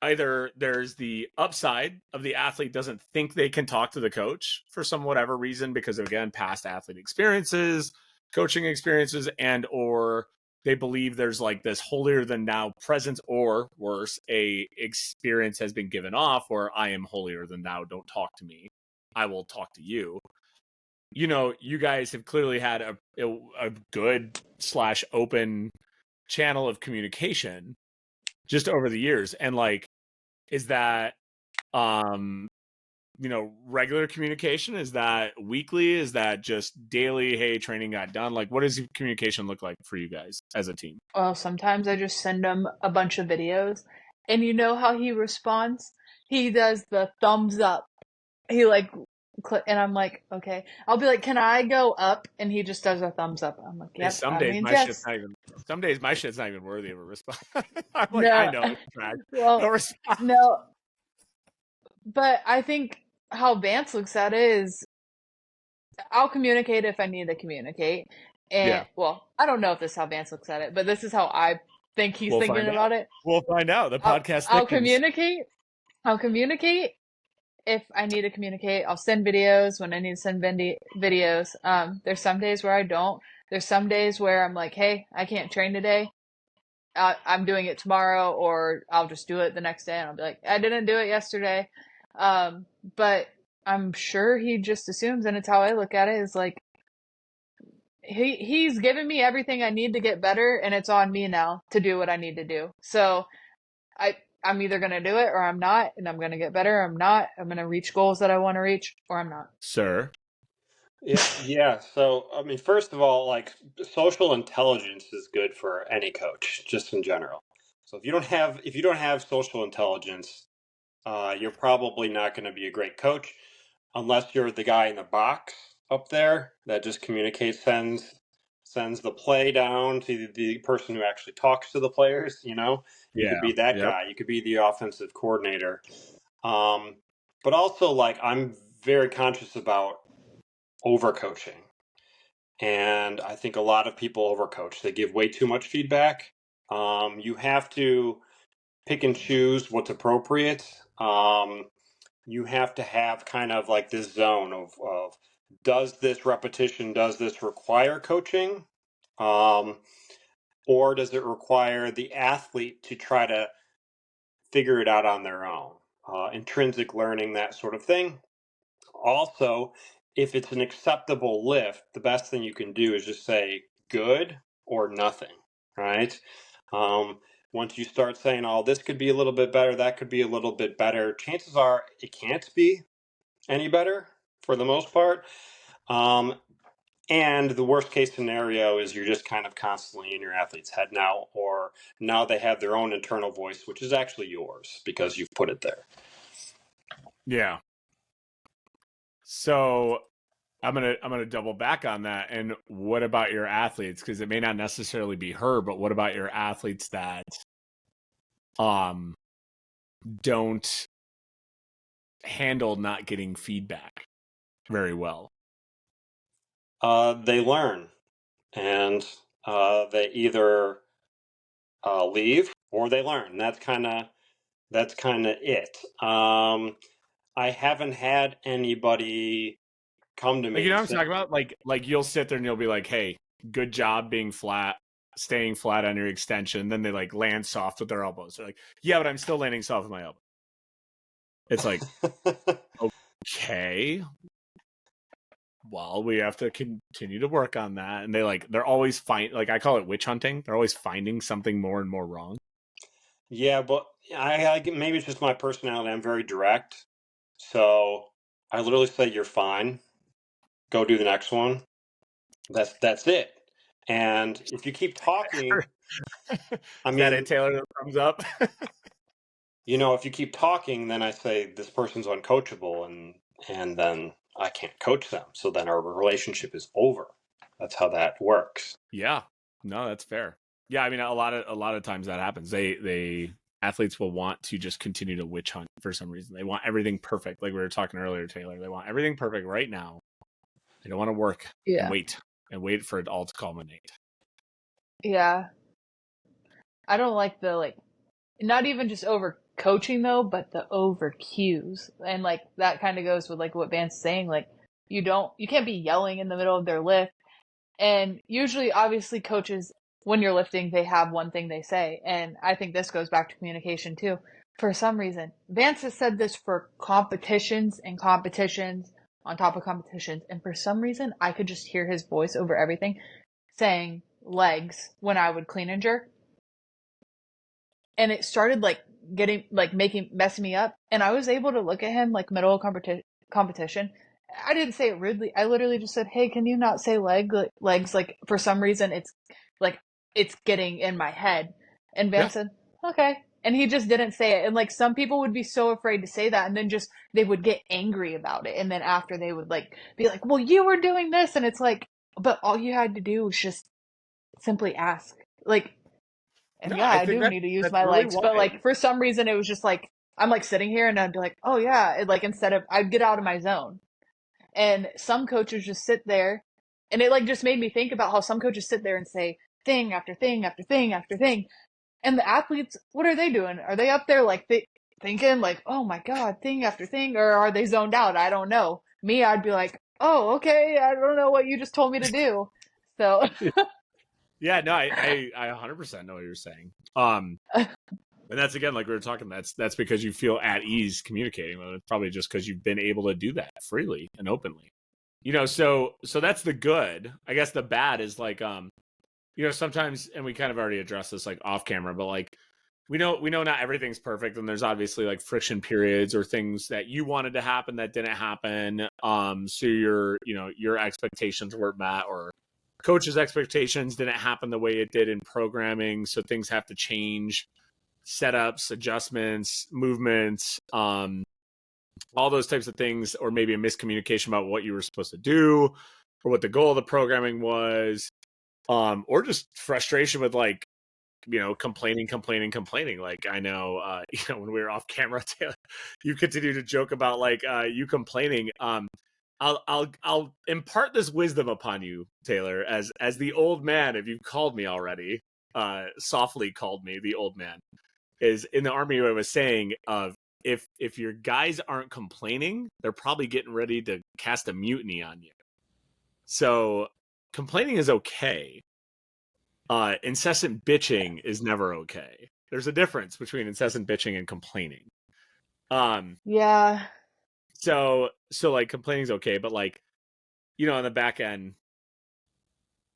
either there's the upside of the athlete doesn't think they can talk to the coach for some whatever reason because of, again, past athlete experiences, coaching experiences, and or they believe there's like this holier than thou presence, or worse, a experience has been given off where I am holier than thou, don't talk to me, I will talk to you. You know, you guys have clearly had a good slash open channel of communication just over the years. And like, is that regular communication? Is that weekly? Is that just daily? Hey, training got done. Like, what does communication look like for you guys as a team? Well, sometimes I just send him a bunch of videos, and you know how he responds? He does the thumbs up. He like, and I'm like, okay. I'll be like, can I go up? And he just does a thumbs up. I'm like, Hey, yep, that means yes. some days my shit's not even worthy of a response. I'm like, I No, know it's trash. No well, response. no, but I think how Vance looks at it is I'll communicate if I need to communicate. And Yeah, well, I don't know if this is how Vance looks at it, but this is how I think he's we'll thinking find out. about it. We'll find out. The I'll, podcast I'll thickens. communicate. I'll communicate if I need to communicate. I'll send videos when I need to send videos. There's some days where I don't. There's some days where I'm like, hey, I can't train today. I'm doing it tomorrow, or I'll just do it the next day, and I'll be like, I didn't do it yesterday. But I'm sure he just assumes, and it's how I look at it, is like he's given me everything I need to get better, and it's on me now to do what I need to do. So I'm either gonna do it or I'm not, and I'm gonna get better. Or I'm not. I'm gonna reach goals that I want to reach, or I'm not. Sir. Yeah. So, I mean, first of all, like social intelligence is good for any coach, just in general. So if you don't have social intelligence, you're probably not going to be a great coach unless you're the guy in the box up there that just communicates, sends the play down to the person who actually talks to the players. You know, you could Yeah. be that Yep. guy. You could be the offensive coordinator. But also, like, I'm very conscious about overcoaching. And I think a lot of people overcoach. They give way too much feedback. You have to pick and choose what's appropriate. You have to have kind of like this zone of does this repetition, does this require coaching? Or does it require the athlete to try to figure it out on their own? Intrinsic learning, that sort of thing. Also, if it's an acceptable lift, the best thing you can do is just say good or nothing, right? Once you start saying, oh, this could be a little bit better, that could be a little bit better, chances are it can't be any better for the most part. And the worst case scenario is you're just kind of constantly in your athlete's head now, or now they have their own internal voice, which is actually yours because you've put it there. Yeah. So I'm gonna double back on that. And what about your athletes? Because it may not necessarily be her, but what about your athletes that don't handle not getting feedback very well? They learn, and they either leave or they learn. That's kind of it. I haven't had anybody come to Like, me you know and what I'm say, talking about? Like you'll sit there and you'll be like, "Hey, good job being flat, staying flat on your extension." Then they like land soft with their elbows. They're like, "Yeah, but I'm still landing soft with my elbow." It's like, okay, well, we have to continue to work on that. And they're always like, I call it witch hunting. They're always finding something more and more wrong. yeah, but maybe it's just my personality. I'm very direct, so I literally say, "You're fine. Go do the next one." That's it. And if you keep talking, I Is that it, mean, Taylor? Thumbs up. if you keep talking, then I say this person's uncoachable, and then I can't coach them. So then our relationship is over. That's how that works. Yeah, no, that's fair. Yeah, I mean, a lot of times that happens. They athletes will want to just continue to witch hunt for some reason. They want everything perfect, like we were talking earlier, Taylor. They want everything perfect right now. They don't want to work Yeah. and wait for it all to culminate. Yeah. I don't like the not even just over coaching though, but the over cues. And that kind of goes with what Van's saying. You can't be yelling in the middle of their lift. And usually, obviously, coaches, when you're lifting, they have one thing they say. And I think this goes back to communication too. For some reason, Vance has said this for competitions and competitions on top of competitions. And for some reason, I could just hear his voice over everything saying legs when I would clean and jerk. And it started messing me up. And I was able to look at him middle of competition. I didn't say it rudely. I literally just said, "Hey, can you not say legs?" For some reason, it's getting in my head. And Van Yeah, said, "Okay," and he just didn't say it. And some people would be so afraid to say that, and then just they would get angry about it. And then after they would be like, "Well, you were doing this," and it's but all you had to do was just simply ask. And no, yeah, I I think do need to use that's my really legs, but wise. for some reason, it was just I'm sitting here and I'd be like, "Oh yeah," instead of I'd get out of my zone. And some coaches just sit there, and it just made me think about how some coaches sit there and say thing after thing after thing after thing, and the athletes, what are they doing? Are they up there thinking "Oh my god, thing after thing," or are they zoned out? I don't know. Me, I'd be like, "Oh, okay, I don't know what you just told me to do." So Yeah, no, I 100% know what you're saying. And that's again, like we were talking, that's because you feel at ease communicating with it. Probably just because you've been able to do that freely and openly. So that's the good. I guess the bad is sometimes, and we kind of already addressed this off camera, but we know not everything's perfect, and there's obviously friction periods or things that you wanted to happen that didn't happen. So your expectations weren't met, or coach's expectations didn't happen the way it did in programming. So things have to change, setups, adjustments, movements, all those types of things, or maybe a miscommunication about what you were supposed to do or what the goal of the programming was, or just frustration with complaining. I know, when we were off camera, Taylor, you continue to joke about you complaining. I'll impart this wisdom upon you, Taylor, as the old man. If you've called me already, softly called me the old man, is in the Army. What I was saying of if your guys aren't complaining, they're probably getting ready to cast a mutiny on you. So complaining is okay. Incessant bitching is never okay. There's a difference between incessant bitching and complaining. Um, yeah, so complaining is okay, but on the back end,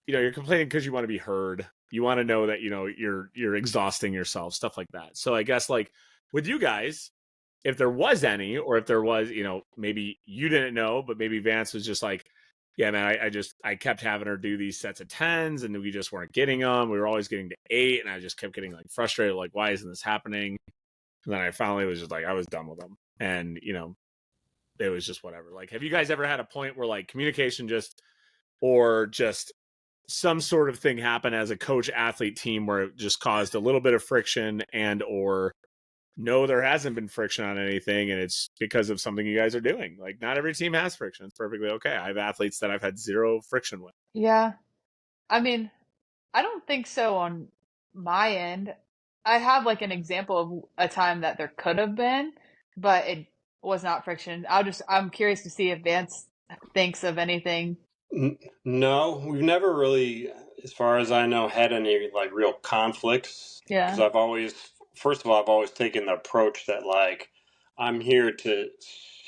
you're complaining because you want to be heard. You want to know that you're exhausting yourself, stuff like that. So I guess with you guys, if there was any, or if there was, maybe you didn't know, but maybe Vance was just yeah, man, I kept having her do these sets of 10s, and we just weren't getting them. We were always getting to 8, and I just kept getting frustrated, why isn't this happening? And then I finally was just I was done with them. And, it was just whatever. Have you guys ever had a point where communication or just some sort of thing happen as a coach athlete team where it just caused a little bit of friction, and or no, there hasn't been friction on anything, and it's because of something you guys are doing? Not every team has friction. It's perfectly okay. I have athletes that I've had zero friction with. yeah. I mean, I don't think so on my end. I have an example of a time that there could have been, but it was not friction. I'm curious to see if Vance thinks of anything. No, we've never really, as far as I know, had any real conflicts, because Yeah. first of all, I've always taken the approach that I'm here to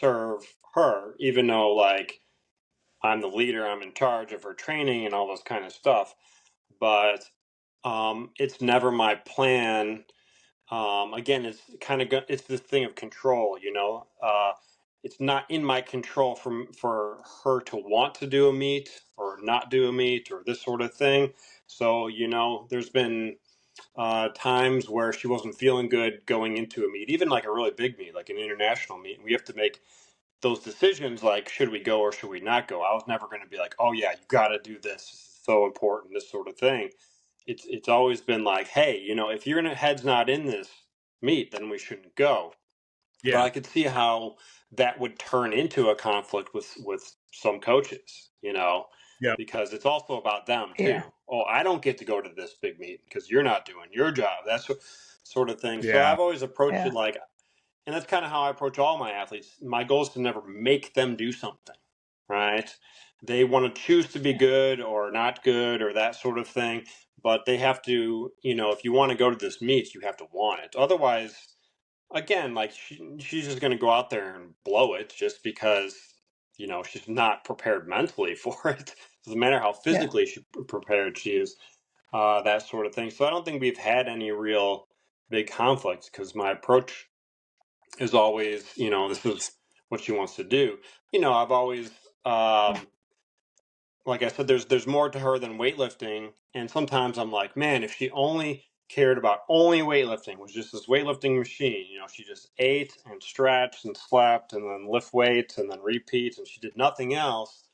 serve her, even though I'm the leader, I'm in charge of her training and all this kind of stuff. But it's never my plan. Again, it's it's this thing of control, it's not in my control for her to want to do a meet or not do a meet or this sort of thing. So, there's been times where she wasn't feeling good going into a meet, even like a really big meet, like an international meet. And we have to make those decisions like, should we go or should we not go? I was never going to be like, oh, yeah, you got to do this. This is so important, this sort of thing. It's always been like, hey, if your head's not in this meet, then we shouldn't go. But Yeah. I could see how that would turn into a conflict with some coaches, Yeah. because it's also about them Yeah. too. Oh, I don't get to go to this big meet because you're not doing your job. That's sort of thing. So Yeah. I've always approached Yeah. it like, and that's kind of how I approach all my athletes. My goal is to never make them do something, right? They want to choose to be good or not good or that sort of thing, but they have to, if you want to go to this meet, you have to want it. Otherwise, again, like she's just going to go out there and blow it just because she's not prepared mentally for it. Doesn't matter how Yeah. physically prepared she is, that sort of thing. So I don't think we've had any real big conflicts because my approach is always, this is what she wants to do. I've always, like I said, there's more to her than weightlifting. And sometimes I'm like, man, if she only cared about only weightlifting, was just this weightlifting machine, she just ate and stretched and slept and then lift weights and then repeat and she did nothing else.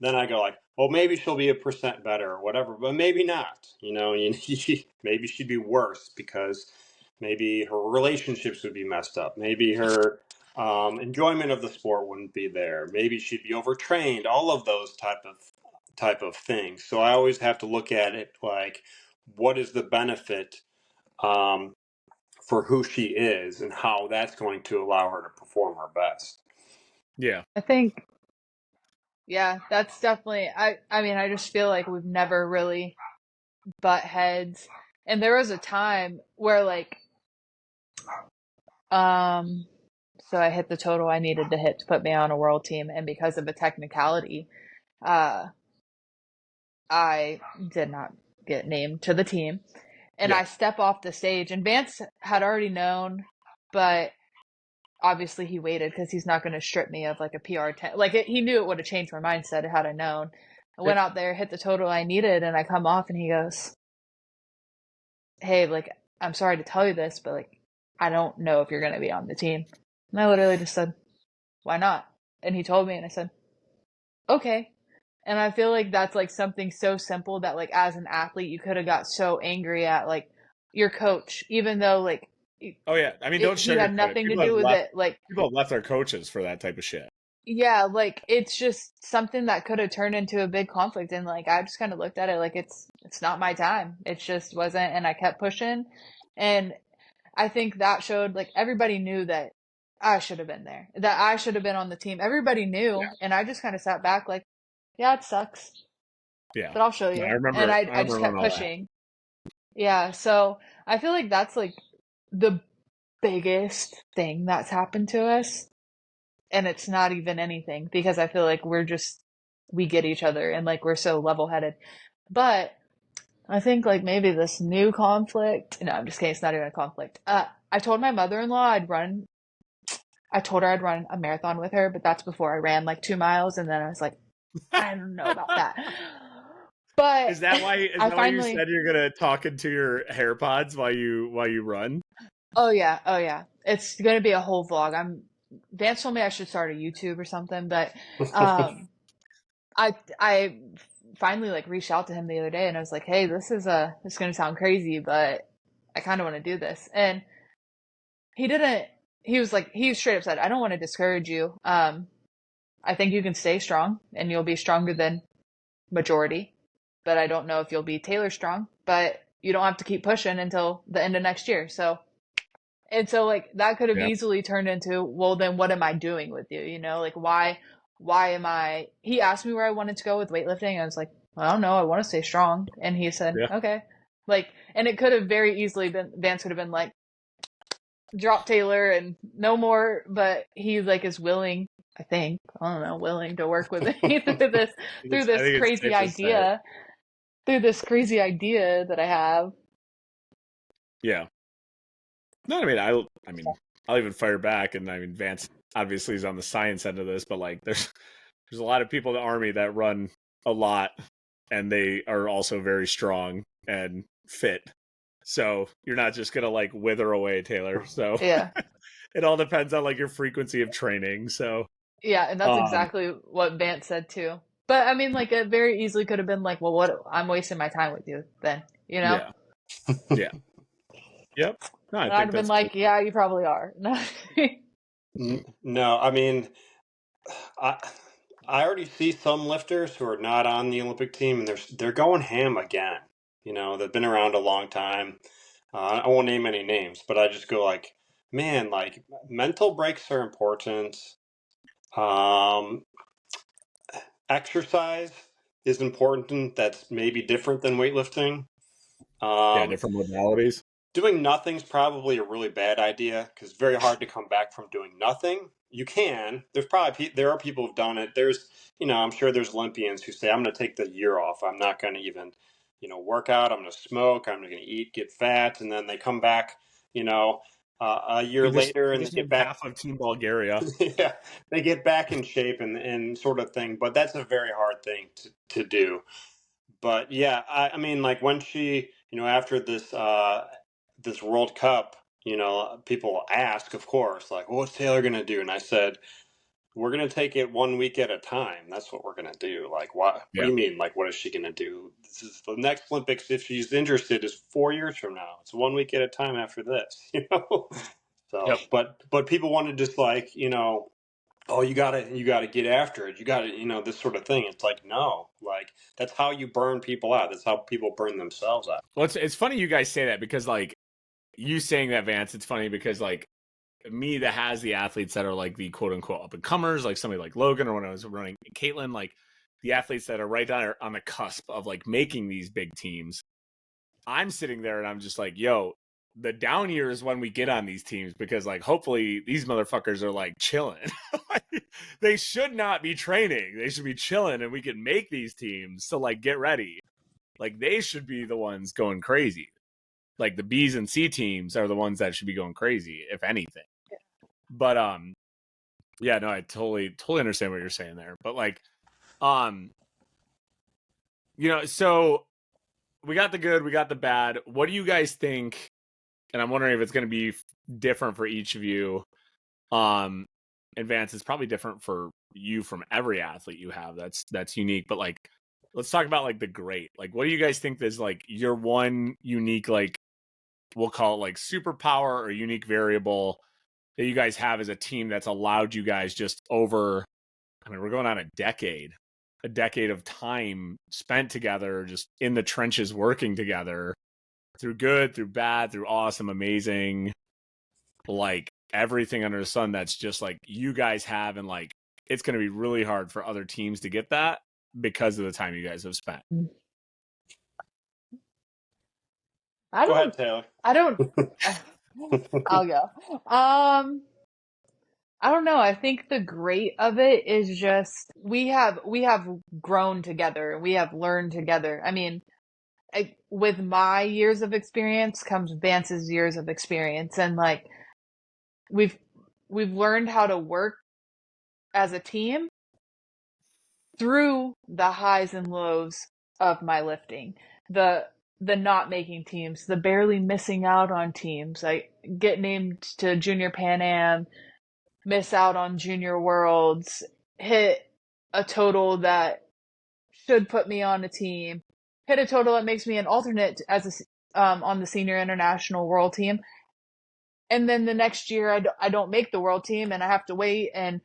Then I go like, well, maybe she'll be 1% better or whatever, but maybe not. Maybe she'd be worse because maybe her relationships would be messed up. Maybe her enjoyment of the sport wouldn't be there. Maybe she'd be overtrained. All of those type of things. So I always have to look at it like, what is the benefit for who she is and how that's going to allow her to perform her best. Yeah. I think, yeah, that's definitely, I mean, I just feel like we've never really butt heads. And there was a time where like, so I hit the total I needed to hit to put me on a world team. And because of a technicality, uh, I did not get named to the team. And Yeah. I step off the stage, and Vance had already known, but obviously he waited because he's not going to strip me of like a PR 10. Like he knew it would have changed my mindset had I known. I went out there, hit the total I needed, and I come off, and he goes, "Hey, like I'm sorry to tell you this, but like I don't know if you're going to be on the team." And I literally just said, "Why not?" And he told me, and I said, "Okay." And I feel like that's like something so simple that like as an athlete you could have got so angry at like your coach, even though like Oh yeah. I mean, don't he had sugarcoat it. nothing to do with it. Like People have left their coaches for that type of shit. yeah, like it's just something that could have turned into a big conflict, and like I just kind of looked at it like it's not my time. It just wasn't, and I kept pushing, and I think that showed like everybody knew that I should have been there, that I should have been on the team. Everybody knew, and I just kind of sat back like, yeah, it sucks, Yeah. but I'll show No, I you, and remember. I I just kept remember all that. pushing. Yeah, so I feel like that's like the biggest thing that's happened to us, and it's not even anything because I feel like we get each other and like we're so level-headed. But I think like maybe this new conflict, no, I'm just kidding, it's not even a conflict. I told my mother-in-law I told her I'd run a marathon with her, but that's before I ran like 2 miles, and then I was like, I don't know about that. But Is that why? Is I that why you finally, said you're gonna talk into your AirPods while you run? oh yeah, oh yeah. It's gonna be a whole vlog. Vance told me I should start a YouTube or something, but um I finally like reached out to him the other day and I was like, "Hey, this is going to sound crazy, but I kind of want to do this." And he didn't he was like he straight up said, "I don't want to discourage you. I think you can stay strong and you'll be stronger than majority, but I don't know if you'll be Taylor strong, but you don't have to keep pushing until the end of next year." So and so like that could have Yeah. easily turned into, well, then what am I doing with you? You know, like why am I he asked me where I wanted to go with weightlifting. And I was like, I don't know, I want to stay strong. And he said, Yeah. okay. Like and it could have very easily been Vance could have been like, drop Taylor and no more, but he like is willing, I think, I don't know, willing to work with me through I this think it's crazy safe to say. idea. Through this crazy idea that I have. Yeah. No, I mean, I'll even fire back, and I mean, Vance obviously is on the science end of this, but like, there's a lot of people in the Army that run a lot, and they are also very strong and fit. So you're not just gonna like wither away, Taylor. So Yeah. it all depends on like your frequency of training. So Yeah, and that's um exactly what Vance said too. But I mean, like, it very easily could have been like, well, what? I'm wasting my time with you then, you know? yeah. Yeah. Yep. No, I And I'd think have been that's true. like, yeah, you probably are. No, I mean, I I already see some lifters who are not on the Olympic team, and they're going ham again. You know, they've been around a long time. I won't name any names, but I just go like, man, like mental breaks are important. Um, Exercise is important. That's maybe different than weightlifting. Yeah, Um, different modalities. Doing nothing's probably a really bad idea because it's very hard to come back from doing nothing. You can. There's probably there are people who've done it. There's I'm sure there's Olympians who say I'm going to take the year off. I'm not going to even work out. I'm going to smoke. I'm going to eat, get fat, and then they come back you know a year later You and they just get named back. half of Team Bulgaria. Yeah, they get back in shape and sort of thing. But that's a very hard thing to do. But yeah, I mean, like when she, after this World Cup, people ask, of course, like, well, what's Taylor gonna do? And I said, we're gonna take it 1 week at a time. That's what we're gonna do. Like, what? What do Yeah. you mean? Like, what is she gonna do? This is the next Olympics. If she's interested, is 4 years from now. It's 1 week at a time after this. So, Yep. but people want to just like, oh, you gotta get after it. You gotta, this sort of thing. It's like, no, like that's how you burn people out. That's how people burn themselves out. Well, it's funny you guys say that because like you saying that, Vance, it's funny because like me that has the athletes that are like the quote unquote up and comers, like somebody like Logan, or when I was running Caitlin, like the athletes that are right on the cusp of like making these big teams. I'm sitting there and I'm just like, yo, the down year is when we get on these teams because like hopefully these motherfuckers are like chilling. They should not be training. They should be chilling and we can make these teams to like get ready. Like they should be the ones going crazy. Like the B's and C teams are the ones that should be going crazy, if anything. But yeah, no, I totally understand what you're saying there. But like um so we got the good, we got the bad. What do you guys think? And I'm wondering if it's going to be different for each of you. Advance is probably different for you from every athlete you have. That's unique. But like, let's talk about like the great. Like, what do you guys think is like your one unique, like we'll call it like superpower or unique variable that you guys have as a team that's allowed you guys just over? I mean, we're going on a decade of time spent together, just in the trenches, working together through good, through bad, through awesome, amazing, like everything under the sun that's just like you guys have. And like, it's going to be really hard for other teams to get that because of the time you guys have spent. I Go ahead, don't, Taylor. I don't, I'll go. I don't know. I think the great of it is just we have grown together. We have learned together. I mean, with my years of experience comes Vance's years of experience, and like we've we've learned how to work as a team through the highs and lows of my lifting. The not making teams, the barely missing out on teams. I get named to Junior Pan Am, miss out on Junior Worlds, hit a total that should put me on a team, hit a total that makes me an alternate as on the Senior International World Team, and then the next year I don't make the World Team and I have to wait. And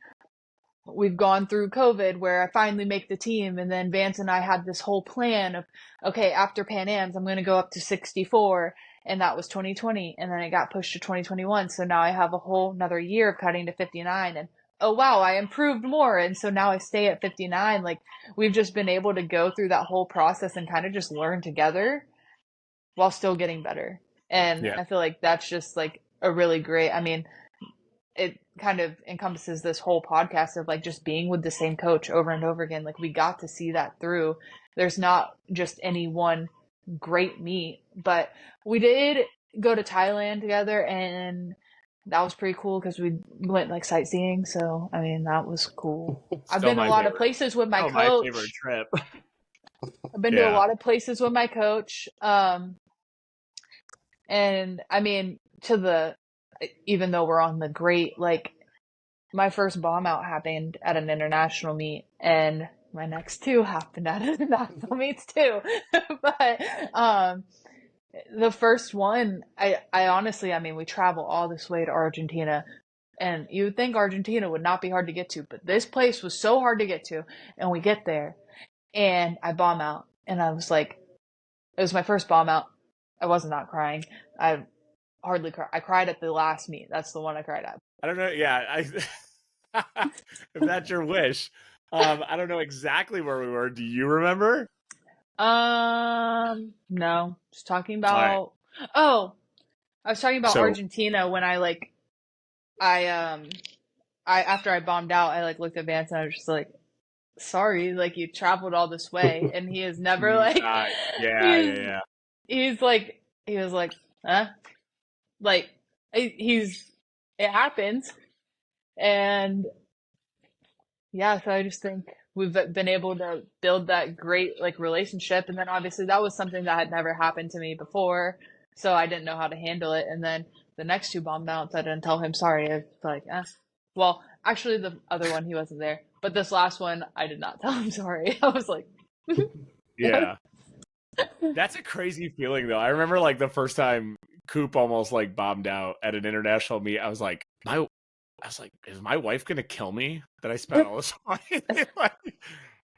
we've gone through COVID where I finally make the team, and then Vance and I had this whole plan of, okay, after Pan Am's I'm going to go up to 64, and that was 2020, and then it got pushed to 2021, so now I have a whole another year of cutting to 59, and oh wow, I improved more, and so now I stay at 59. Like, we've just been able to go through that whole process and kind of just learn together while still getting better. And Yeah. I feel like that's just like a really great, I mean, it kind of encompasses this whole podcast of like just being with the same coach over and over again. Like, we got to see that through. There's not just any one great meet, but we did go to Thailand together, and that was pretty cool because we went like sightseeing. So, I mean, that was cool. I've Still been a my lot of favorite. places with my Still my favorite coach. trip. I've been to a Yeah. lot of places with my coach. And I mean, even though we're on the great, like, my first bomb out happened at an international meet, and my next two happened at international meets too. But the first one, I honestly, I mean, we travel all this way to Argentina, and you would think Argentina would not be hard to get to, but this place was so hard to get to, and we get there, and I bomb out, and I was like, it was my first bomb out. I was not crying. I hardly cried. I cried at the last meet. That's the one I cried at. I don't know. Yeah, if that's your wish. I don't know exactly where we were. Do you remember? No. Just talking All right. about. Oh, I was talking about So Argentina when I after I bombed out, I like looked at Vance and I was just like, sorry, like you traveled all this way, and he is never like, yeah. he's like, he was like, huh? Like, it happens, and yeah, so I just think we've been able to build that great like relationship, and then obviously that was something that had never happened to me before, so I didn't know how to handle it. And then the next two bomb mounts, I didn't tell him sorry. I was like, well, actually the other one he wasn't there, but this last one I did not tell him sorry. I was like, yeah. That's a crazy feeling though. I remember like the first time Coop almost like bombed out at an international meet. I was like, is my wife gonna kill me that I spent all this money? Like, I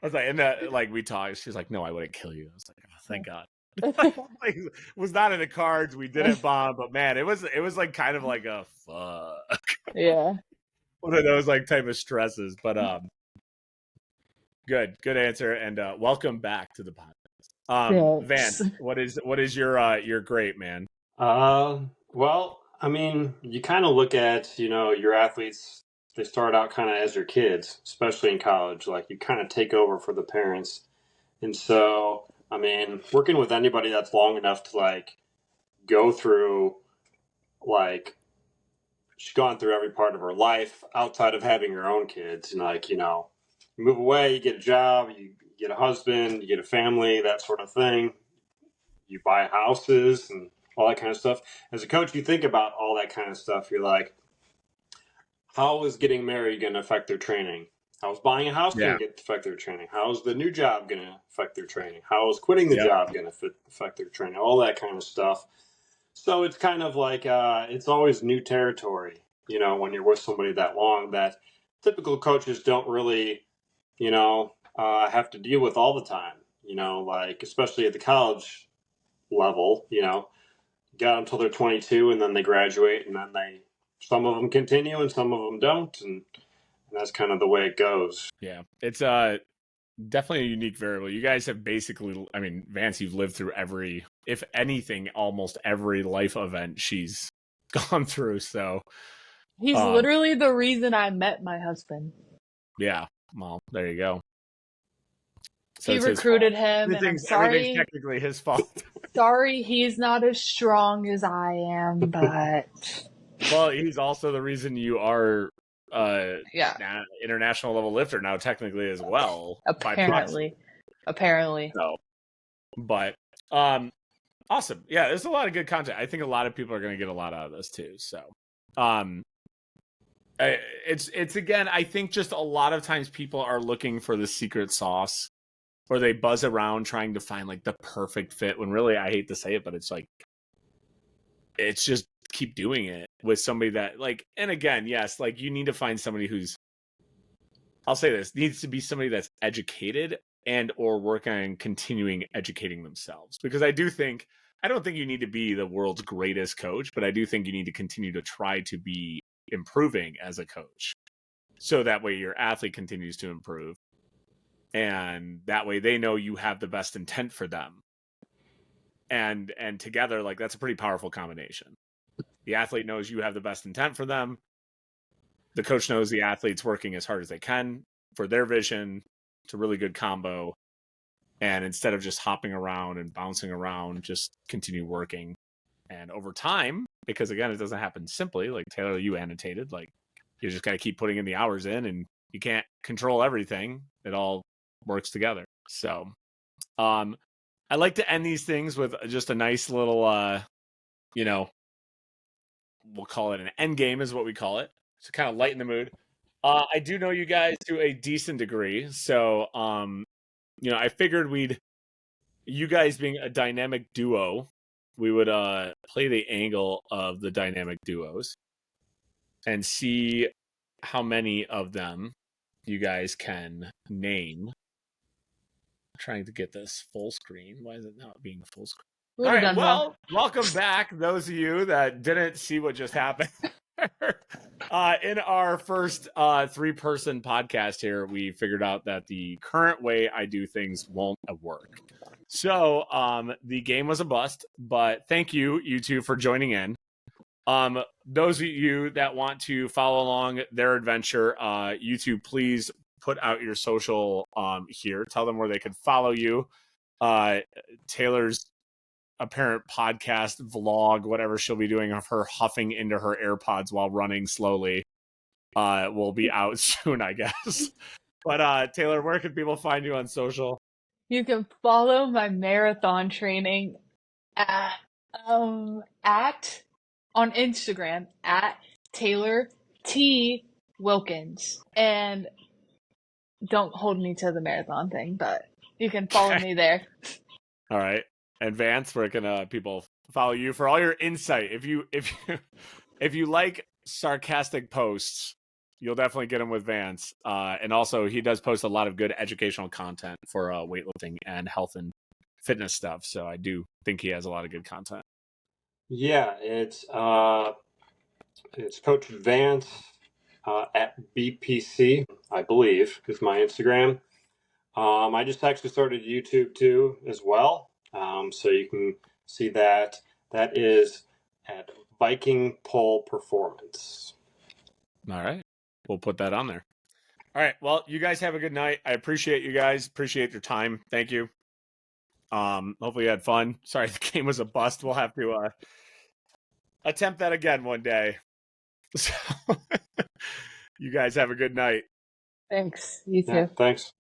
was like, and that like we talked. She's like, no, I wouldn't kill you. I was like, oh, thank God. Like, it was not in the cards. We didn't bomb, but man, it was like kind of like a fuck. Yeah. One of those like type of stresses. But good answer, and welcome back to the podcast. Vance, what is your great, man? Well, I mean, you kind of look at, your athletes, they start out kind of as your kids, especially in college. Like, you kind of take over for the parents. And so, I mean, working with anybody that's long enough to, like, go through, like, she's gone through every part of her life outside of having her own kids. And, like, you move away, you get a job, you get a husband, you get a family, that sort of thing. You buy houses and all that kind of stuff. As a coach, you think about all that kind of stuff. You're like, how is getting married going to affect their training? How is buying a house going to affect their training? How is the new job going to affect their training? How is quitting the job going to affect their training? All that kind of stuff. So it's kind of like it's always new territory, when you're with somebody that long, that typical coaches don't really, have to deal with all the time, like especially at the college level, got until they're 22 and then they graduate, and then some of them continue and some of them don't, and that's kind of the way it goes. Yeah, it's definitely a unique variable. You guys have basically, I mean, Vance, you've lived through every, if anything, almost every life event she's gone through. So he's literally the reason I met my husband. Yeah, well, there you go. So he recruited him, and I'm sorry. Everything's technically his fault. Sorry, he's not as strong as I am, but well, he's also the reason you are international level lifter now, technically as well. Apparently. So, but awesome. Yeah, there's a lot of good content. I think a lot of people are going to get a lot out of this too. So, it's again, I think just a lot of times people are looking for the secret sauce, or they buzz around trying to find like the perfect fit, when really, I hate to say it, but it's like, it's just keep doing it with somebody that like, and again, yes, like you need to find somebody who's, I'll say this, needs to be somebody that's educated and or work on continuing educating themselves. Because I don't think you need to be the world's greatest coach, but I do think you need to continue to try to be improving as a coach. So that way your athlete continues to improve. And that way they know you have the best intent for them. And together, like, that's a pretty powerful combination. The athlete knows you have the best intent for them. The coach knows the athlete's working as hard as they can for their vision. It's a really good combo. And instead of just hopping around and bouncing around, just continue working. And over time, because again, it doesn't happen simply, like Taylor, you annotated, like you just got to keep putting in the hours in, and you can't control everything. It all works together. So I like to end these things with just a nice little you know, we'll call it an end game is what we call it. To kind of lighten the mood. I do know you guys to a decent degree. So, I figured you guys being a dynamic duo, we would play the angle of the dynamic duos and see how many of them you guys can name. I'm trying to get this full screen. Why is it not being full screen? Would All have right, done well. well, welcome back, those of you that didn't see what just happened. In our first three-person podcast here, we figured out that the current way I do things won't work. So the game was a bust, but thank you two, for joining in. Those of you that want to follow along their adventure, you two, please put out your social here. Tell them where they can follow you. Taylor's apparent podcast, vlog, whatever she'll be doing of her huffing into her AirPods while running slowly, will be out soon, I guess. But Taylor, where can people find you on social? You can follow my marathon training at on Instagram at Taylor T Wilkins. And don't hold me to the marathon thing, but you can follow me there. All right. And Vance, where can people follow you for all your insight? If you like sarcastic posts, you'll definitely get them with Vance. And also, he does post a lot of good educational content for weightlifting and health and fitness stuff. So I do think he has a lot of good content. Yeah, it's Coach Vance at BPC, I believe, is my Instagram. I just actually started YouTube too as well, so you can see that. That is at Viking Pole Performance. All right, we'll put that on there. All right, well, you guys have a good night. I appreciate you guys. Appreciate your time. Thank you. Hopefully you had fun. Sorry the game was a bust. We'll have to attempt that again one day. So, you guys have a good night. Thanks. You too. Yeah, thanks.